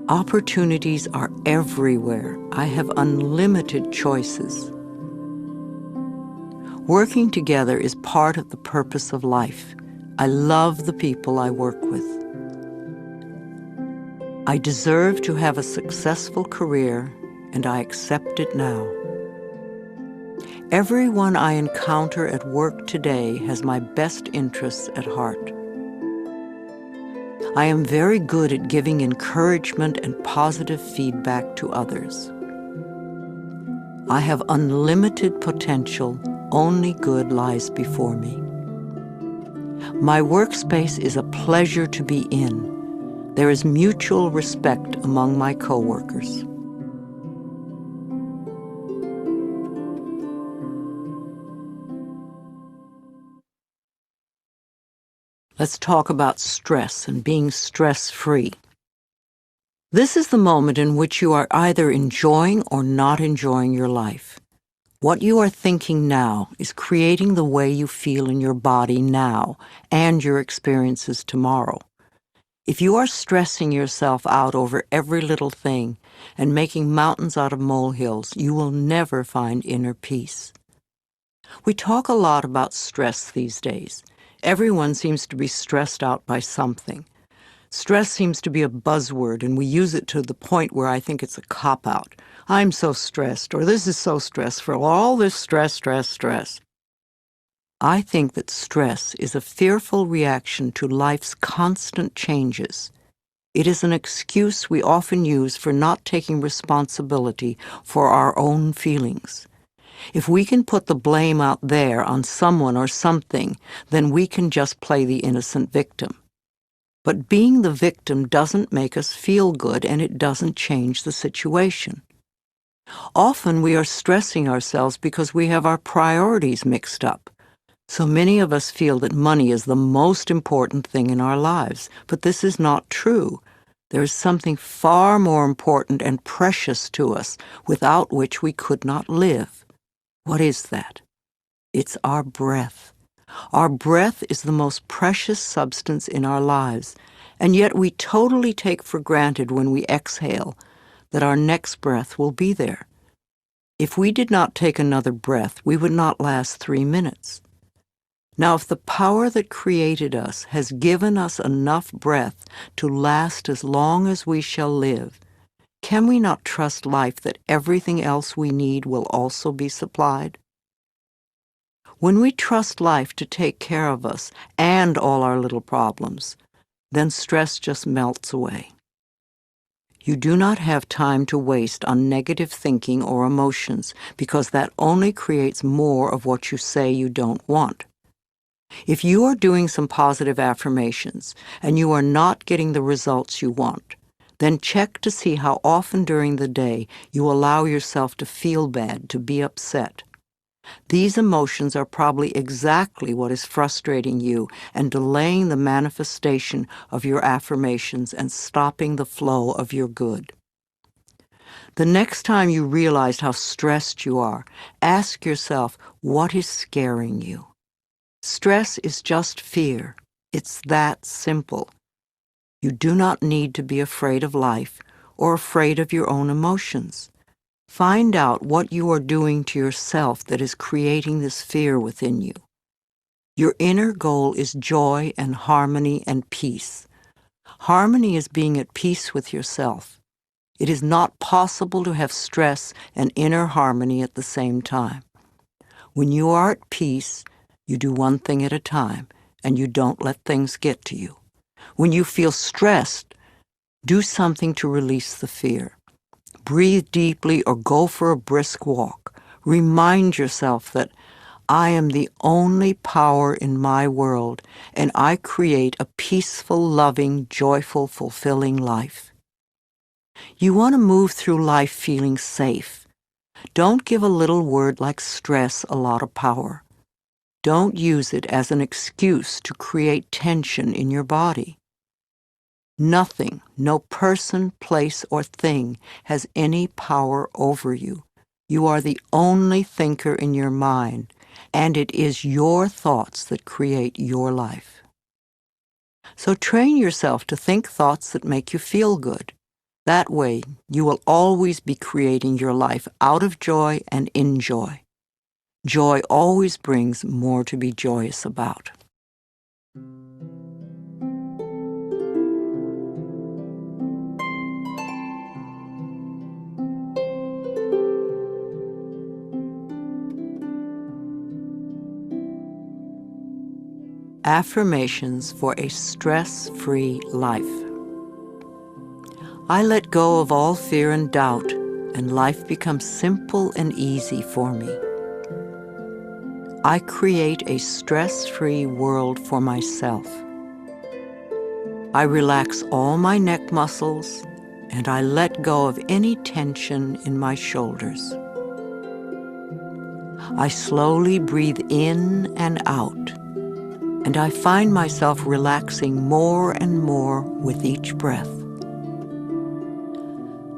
Opportunities are everywhere. I have unlimited choices. Working together is part of the purpose of life. I love the people I work with. I deserve to have a successful career, and I accept it now. Everyone I encounter at work today has my best interests at heart. I am very good at giving encouragement and positive feedback to others. I have unlimited potential. Only good lies before me. My workspace is a pleasure to be in. There is mutual respect among my coworkers. Let's talk about stress and being stress-free. This is the moment in which you are either enjoying or not enjoying your life. What you are thinking now is creating the way you feel in your body now and your experiences tomorrow. If you are stressing yourself out over every little thing and making mountains out of molehills, you will never find inner peace. We talk a lot about stress these days. Everyone seems to be stressed out by something. Stress seems to be a buzzword, and we use it to the point where I think it's a cop-out. I'm so stressed, or this is so stressful, all this stress, stress, stress. I think that stress is a fearful reaction to life's constant changes. It is an excuse we often use for not taking responsibility for our own feelings. If we can put the blame out there on someone or something, then we can just play the innocent victim. But being the victim doesn't make us feel good, and it doesn't change the situation. Often we are stressing ourselves because we have our priorities mixed up. So many of us feel that money is the most important thing in our lives, but this is not true. There is something far more important and precious to us, without which we could not live. What is that? It's our breath. Our breath is the most precious substance in our lives, and yet we totally take for granted when we exhale that our next breath will be there. If we did not take another breath, we would not last 3 minutes. Now, if the power that created us has given us enough breath to last as long as we shall live, can we not trust life that everything else we need will also be supplied? When we trust life to take care of us and all our little problems, then stress just melts away. You do not have time to waste on negative thinking or emotions, because that only creates more of what you say you don't want. If you are doing some positive affirmations and you are not getting the results you want, then check to see how often during the day you allow yourself to feel bad, to be upset. These emotions are probably exactly what is frustrating you and delaying the manifestation of your affirmations and stopping the flow of your good. The next time you realize how stressed you are, ask yourself, what is scaring you? Stress is just fear. It's that simple. You do not need to be afraid of life or afraid of your own emotions. Find out what you are doing to yourself that is creating this fear within you. Your inner goal is joy and harmony and peace. Harmony is being at peace with yourself. It is not possible to have stress and inner harmony at the same time. When you are at peace, you do one thing at a time, and you don't let things get to you. When you feel stressed, do something to release the fear. Breathe deeply or go for a brisk walk. Remind yourself that I am the only power in my world, and I create a peaceful, loving, joyful, fulfilling life. You want to move through life feeling safe. Don't give a little word like stress a lot of power. Don't use it as an excuse to create tension in your body. Nothing, no person, place, or thing has any power over you. You are the only thinker in your mind, and it is your thoughts that create your life. So train yourself to think thoughts that make you feel good. That way, you will always be creating your life out of joy and in joy. Joy always brings more to be joyous about. Affirmations for a stress-free life. I let go of all fear and doubt, and life becomes simple and easy for me. I create a stress-free world for myself. I relax all my neck muscles, and I let go of any tension in my shoulders. I slowly breathe in and out, and I find myself relaxing more and more with each breath.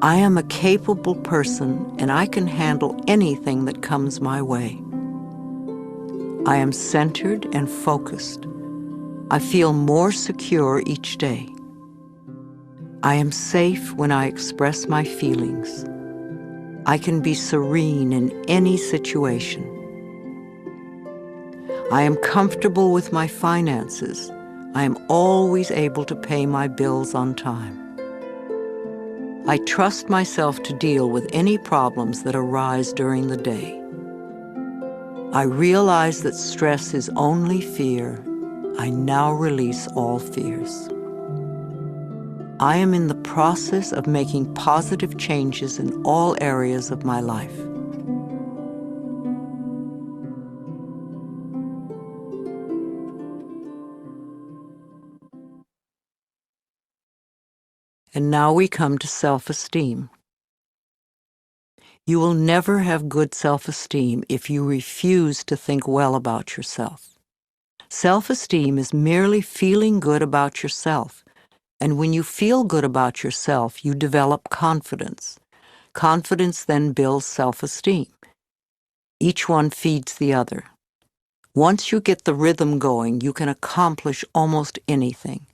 I am a capable person and I can handle anything that comes my way. I am centered and focused. I feel more secure each day. I am safe when I express my feelings. I can be serene in any situation. I am comfortable with my finances. I am always able to pay my bills on time. I trust myself to deal with any problems that arise during the day. I realize that stress is only fear. I now release all fears. I am in the process of making positive changes in all areas of my life. And now we come to self-esteem. You will never have good self-esteem if you refuse to think well about yourself. Self-esteem is merely feeling good about yourself. And when you feel good about yourself, you develop confidence. Confidence then builds self-esteem. Each one feeds the other. Once you get the rhythm going, you can accomplish almost anything.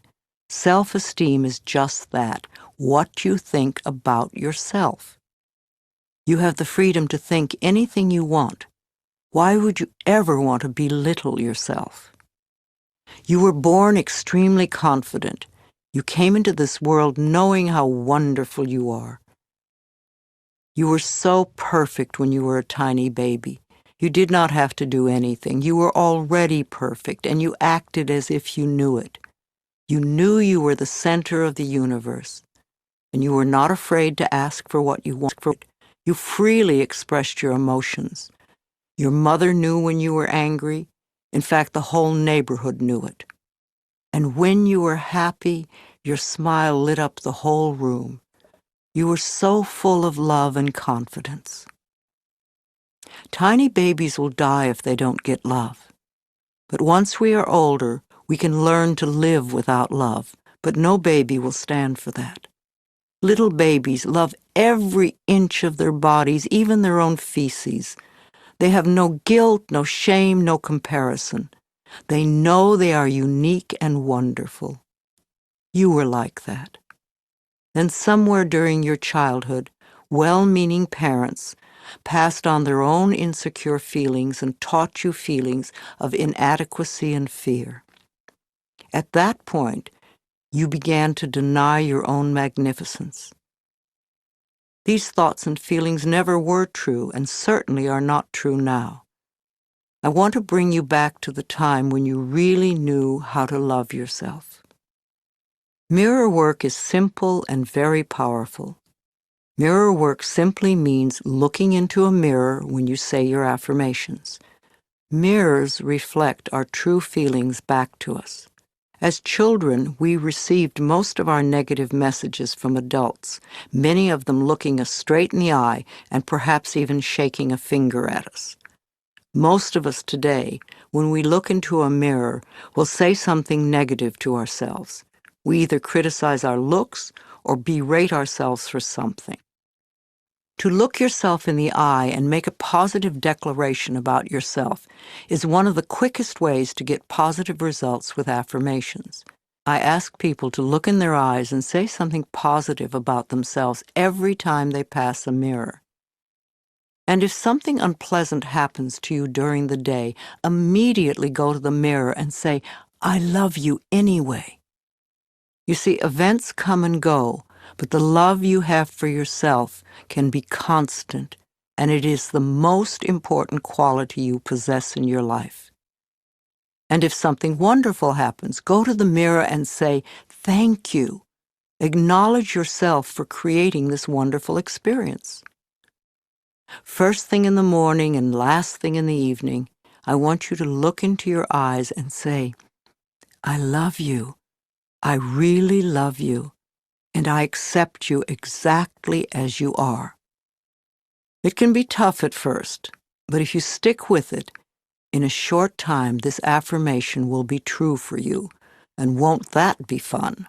Self-esteem is just that, what you think about yourself. You have the freedom to think anything you want. Why would you ever want to belittle yourself? You were born extremely confident. You came into this world knowing how wonderful you are. You were so perfect when you were a tiny baby. You did not have to do anything. You were already perfect, and you acted as if you knew it. You knew you were the center of the universe, and you were not afraid to ask for what you wanted. You freely expressed your emotions. Your mother knew when you were angry. In fact, the whole neighborhood knew it. And when you were happy, your smile lit up the whole room. You were so full of love and confidence. Tiny babies will die if they don't get love. But once we are older, we can learn to live without love, but no baby will stand for that. Little babies love every inch of their bodies, even their own feces. They have no guilt, no shame, no comparison. They know they are unique and wonderful. You were like that. Then somewhere during your childhood, well-meaning parents passed on their own insecure feelings and taught you feelings of inadequacy and fear. At that point, you began to deny your own magnificence. These thoughts and feelings never were true and certainly are not true now. I want to bring you back to the time when you really knew how to love yourself. Mirror work is simple and very powerful. Mirror work simply means looking into a mirror when you say your affirmations. Mirrors reflect our true feelings back to us. As children, we received most of our negative messages from adults, many of them looking us straight in the eye and perhaps even shaking a finger at us. Most of us today, when we look into a mirror, will say something negative to ourselves. We either criticize our looks or berate ourselves for something. To look yourself in the eye and make a positive declaration about yourself is one of the quickest ways to get positive results with affirmations. I ask people to look in their eyes and say something positive about themselves every time they pass a mirror. And if something unpleasant happens to you during the day, immediately go to the mirror and say, "I love you anyway." You see, events come and go, but the love you have for yourself can be constant, and it is the most important quality you possess in your life. And if something wonderful happens, go to the mirror and say, "Thank you." Acknowledge yourself for creating this wonderful experience. First thing in the morning and last thing in the evening, I want you to look into your eyes and say, "I love you. I really love you. And I accept you exactly as you are." It can be tough at first, but if you stick with it, in a short time this affirmation will be true for you. And won't that be fun?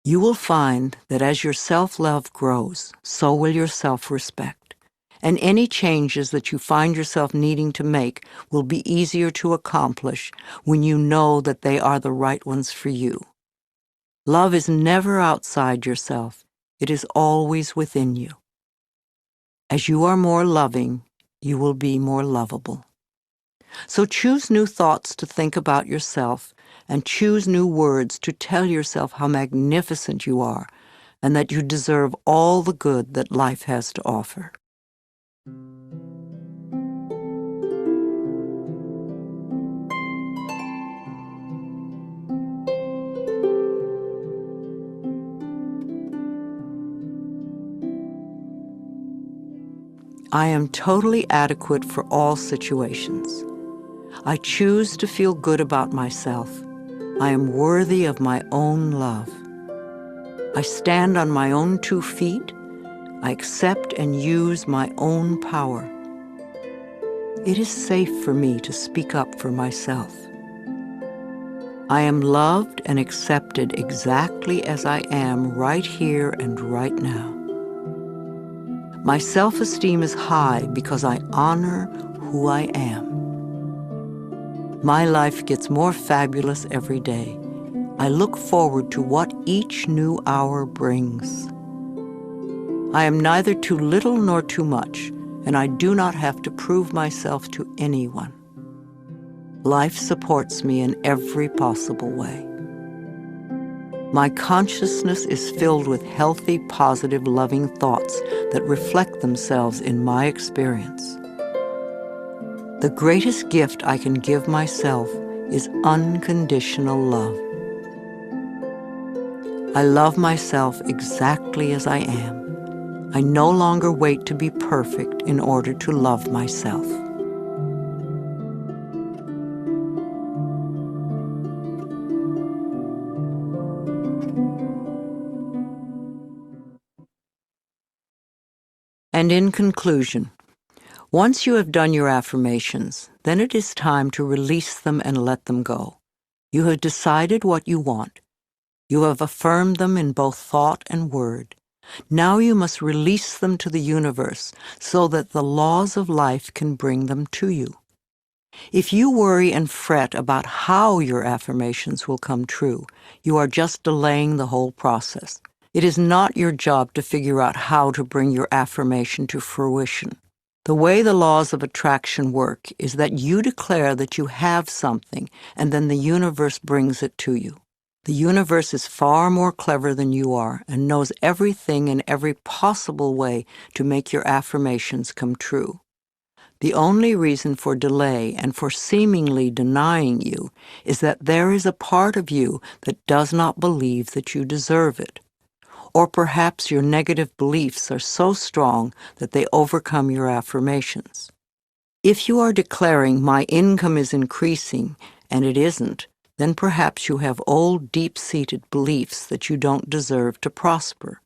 You will find that as your self-love grows, so will your self-respect. And any changes that you find yourself needing to make will be easier to accomplish when you know that they are the right ones for you. Love is never outside yourself. It is always within you. As you are more loving, you will be more lovable. So choose new thoughts to think about yourself and choose new words to tell yourself how magnificent you are and that you deserve all the good that life has to offer. I am totally adequate for all situations. I choose to feel good about myself. I am worthy of my own love. I stand on my own 2 feet. I accept and use my own power. It is safe for me to speak up for myself. I am loved and accepted exactly as I am right here and right now. My self-esteem is high because I honor who I am. My life gets more fabulous every day. I look forward to what each new hour brings. I am neither too little nor too much, and I do not have to prove myself to anyone. Life supports me in every possible way. My consciousness is filled with healthy, positive, loving thoughts that reflect themselves in my experience. The greatest gift I can give myself is unconditional love. I love myself exactly as I am. I no longer wait to be perfect in order to love myself. And in conclusion, once you have done your affirmations, then it is time to release them and let them go. You have decided what you want. You have affirmed them in both thought and word. Now you must release them to the universe so that the laws of life can bring them to you. If you worry and fret about how your affirmations will come true, you are just delaying the whole process. It is not your job to figure out how to bring your affirmation to fruition. The way the laws of attraction work is that you declare that you have something, and then the universe brings it to you. The universe is far more clever than you are and knows everything in every possible way to make your affirmations come true. The only reason for delay and for seemingly denying you is that there is a part of you that does not believe that you deserve it. Or perhaps your negative beliefs are so strong that they overcome your affirmations. If you are declaring, "My income is increasing," and it isn't, then perhaps you have old, deep-seated beliefs that you don't deserve to prosper.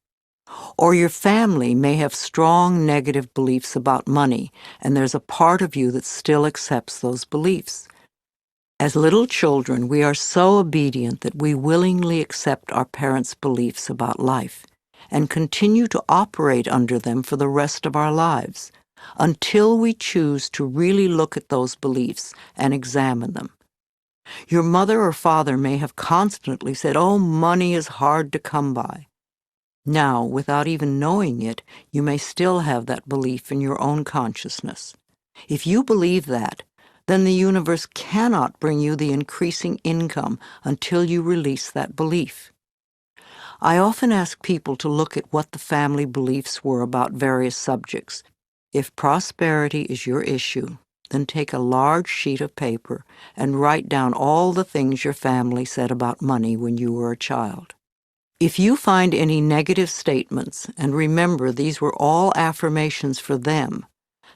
Or your family may have strong negative beliefs about money, and there's a part of you that still accepts those beliefs. As little children, we are so obedient that we willingly accept our parents' beliefs about life and continue to operate under them for the rest of our lives, until we choose to really look at those beliefs and examine them. Your mother or father may have constantly said, "Oh, money is hard to come by." Now, without even knowing it, you may still have that belief in your own consciousness. If you believe that, then the universe cannot bring you the increasing income until you release that belief. I often ask people to look at what the family beliefs were about various subjects. If prosperity is your issue, then take a large sheet of paper and write down all the things your family said about money when you were a child. If you find any negative statements, and remember these were all affirmations for them,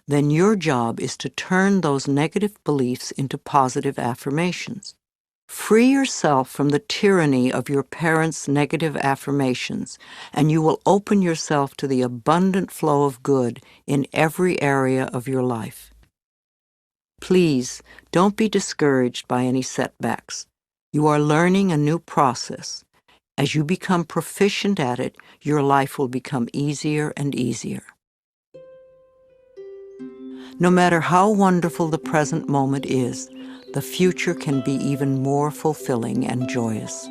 then your job is to turn those negative beliefs into positive affirmations. Free yourself from the tyranny of your parents' negative affirmations, and you will open yourself to the abundant flow of good in every area of your life. Please, don't be discouraged by any setbacks. You are learning a new process. As you become proficient at it, your life will become easier and easier. No matter how wonderful the present moment is, the future can be even more fulfilling and joyous.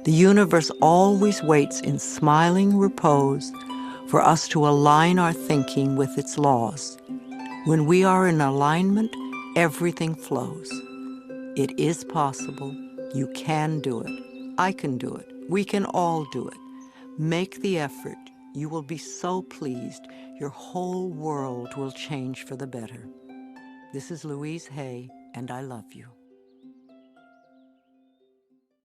The universe always waits in smiling repose for us to align our thinking with its laws. When we are in alignment, everything flows. It is possible. You can do it. I can do it. We can all do it. Make the effort. You will be so pleased. Your whole world will change for the better. This is Louise Hay, and I love you.